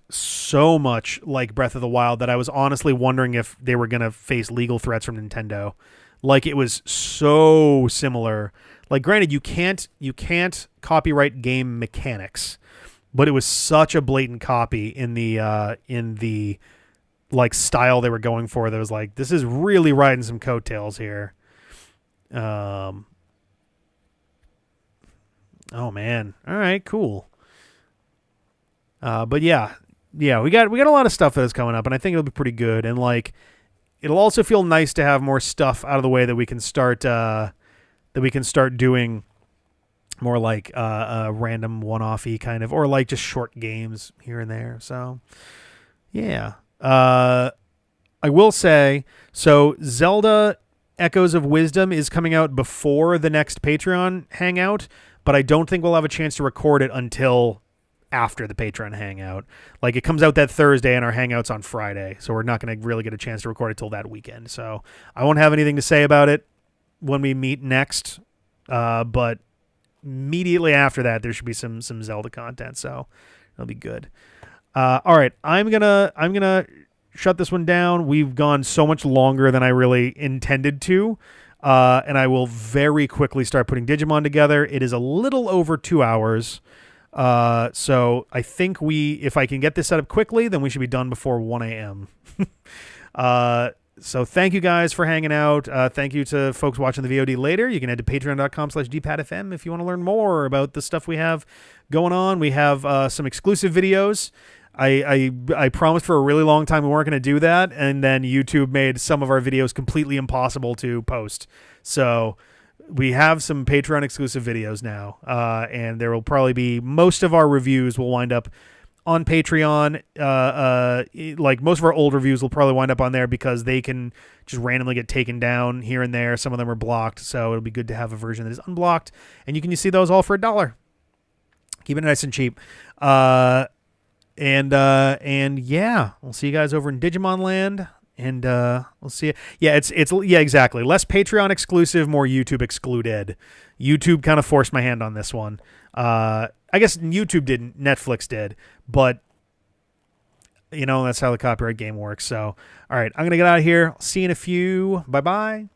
so much like Breath of the Wild that I was honestly wondering if they were gonna face legal threats from Nintendo. Like, it was so similar. Like, granted, you can't copyright game mechanics, but it was such a blatant copy in the like style they were going for. That was like, this is really riding some coattails here. Oh man. All right, cool. But yeah, we got a lot of stuff that is coming up, and I think it'll be pretty good. And like, it'll also feel nice to have more stuff out of the way that we can start doing more like random one-offy kind of, or like just short games here and there. So yeah, I will say, so Zelda Echoes of Wisdom is coming out before the next Patreon hangout, but I don't think we'll have a chance to record it until after the Patreon hangout. Like, it comes out that Thursday and our hangout's on Friday, so we're not going to really get a chance to record it till that weekend. So I won't have anything to say about it when we meet next, but immediately after that there should be some Zelda content, so it'll be good. All right, I'm gonna shut this one down. We've gone so much longer than I really intended to, and I will very quickly start putting Digimon together. It is a little over 2 hours. So I think if I can get this set up quickly, then we should be done before 1 a.m. So thank you guys for hanging out. Thank you to folks watching the VOD later. You can head to patreon.com/dpatfm if you want to learn more about the stuff we have going on. We have some exclusive videos. I promised for a really long time we weren't going to do that, and then YouTube made some of our videos completely impossible to post. So we have some Patreon exclusive videos now, and there will probably be, most of our reviews will wind up on Patreon. Like, most of our old reviews will probably wind up on there because they can just randomly get taken down here and there. Some of them are blocked, so it'll be good to have a version that is unblocked, and you can just see those all for $1. Keep it nice and cheap. And yeah, we'll see you guys over in Digimon Land. And we'll see. Yeah, it's exactly. Less Patreon exclusive, more YouTube excluded. YouTube kind of forced my hand on this one. I guess YouTube didn't, Netflix did, but that's how the copyright game works. So, all right, I'm gonna get out of here. See you in a few. Bye bye.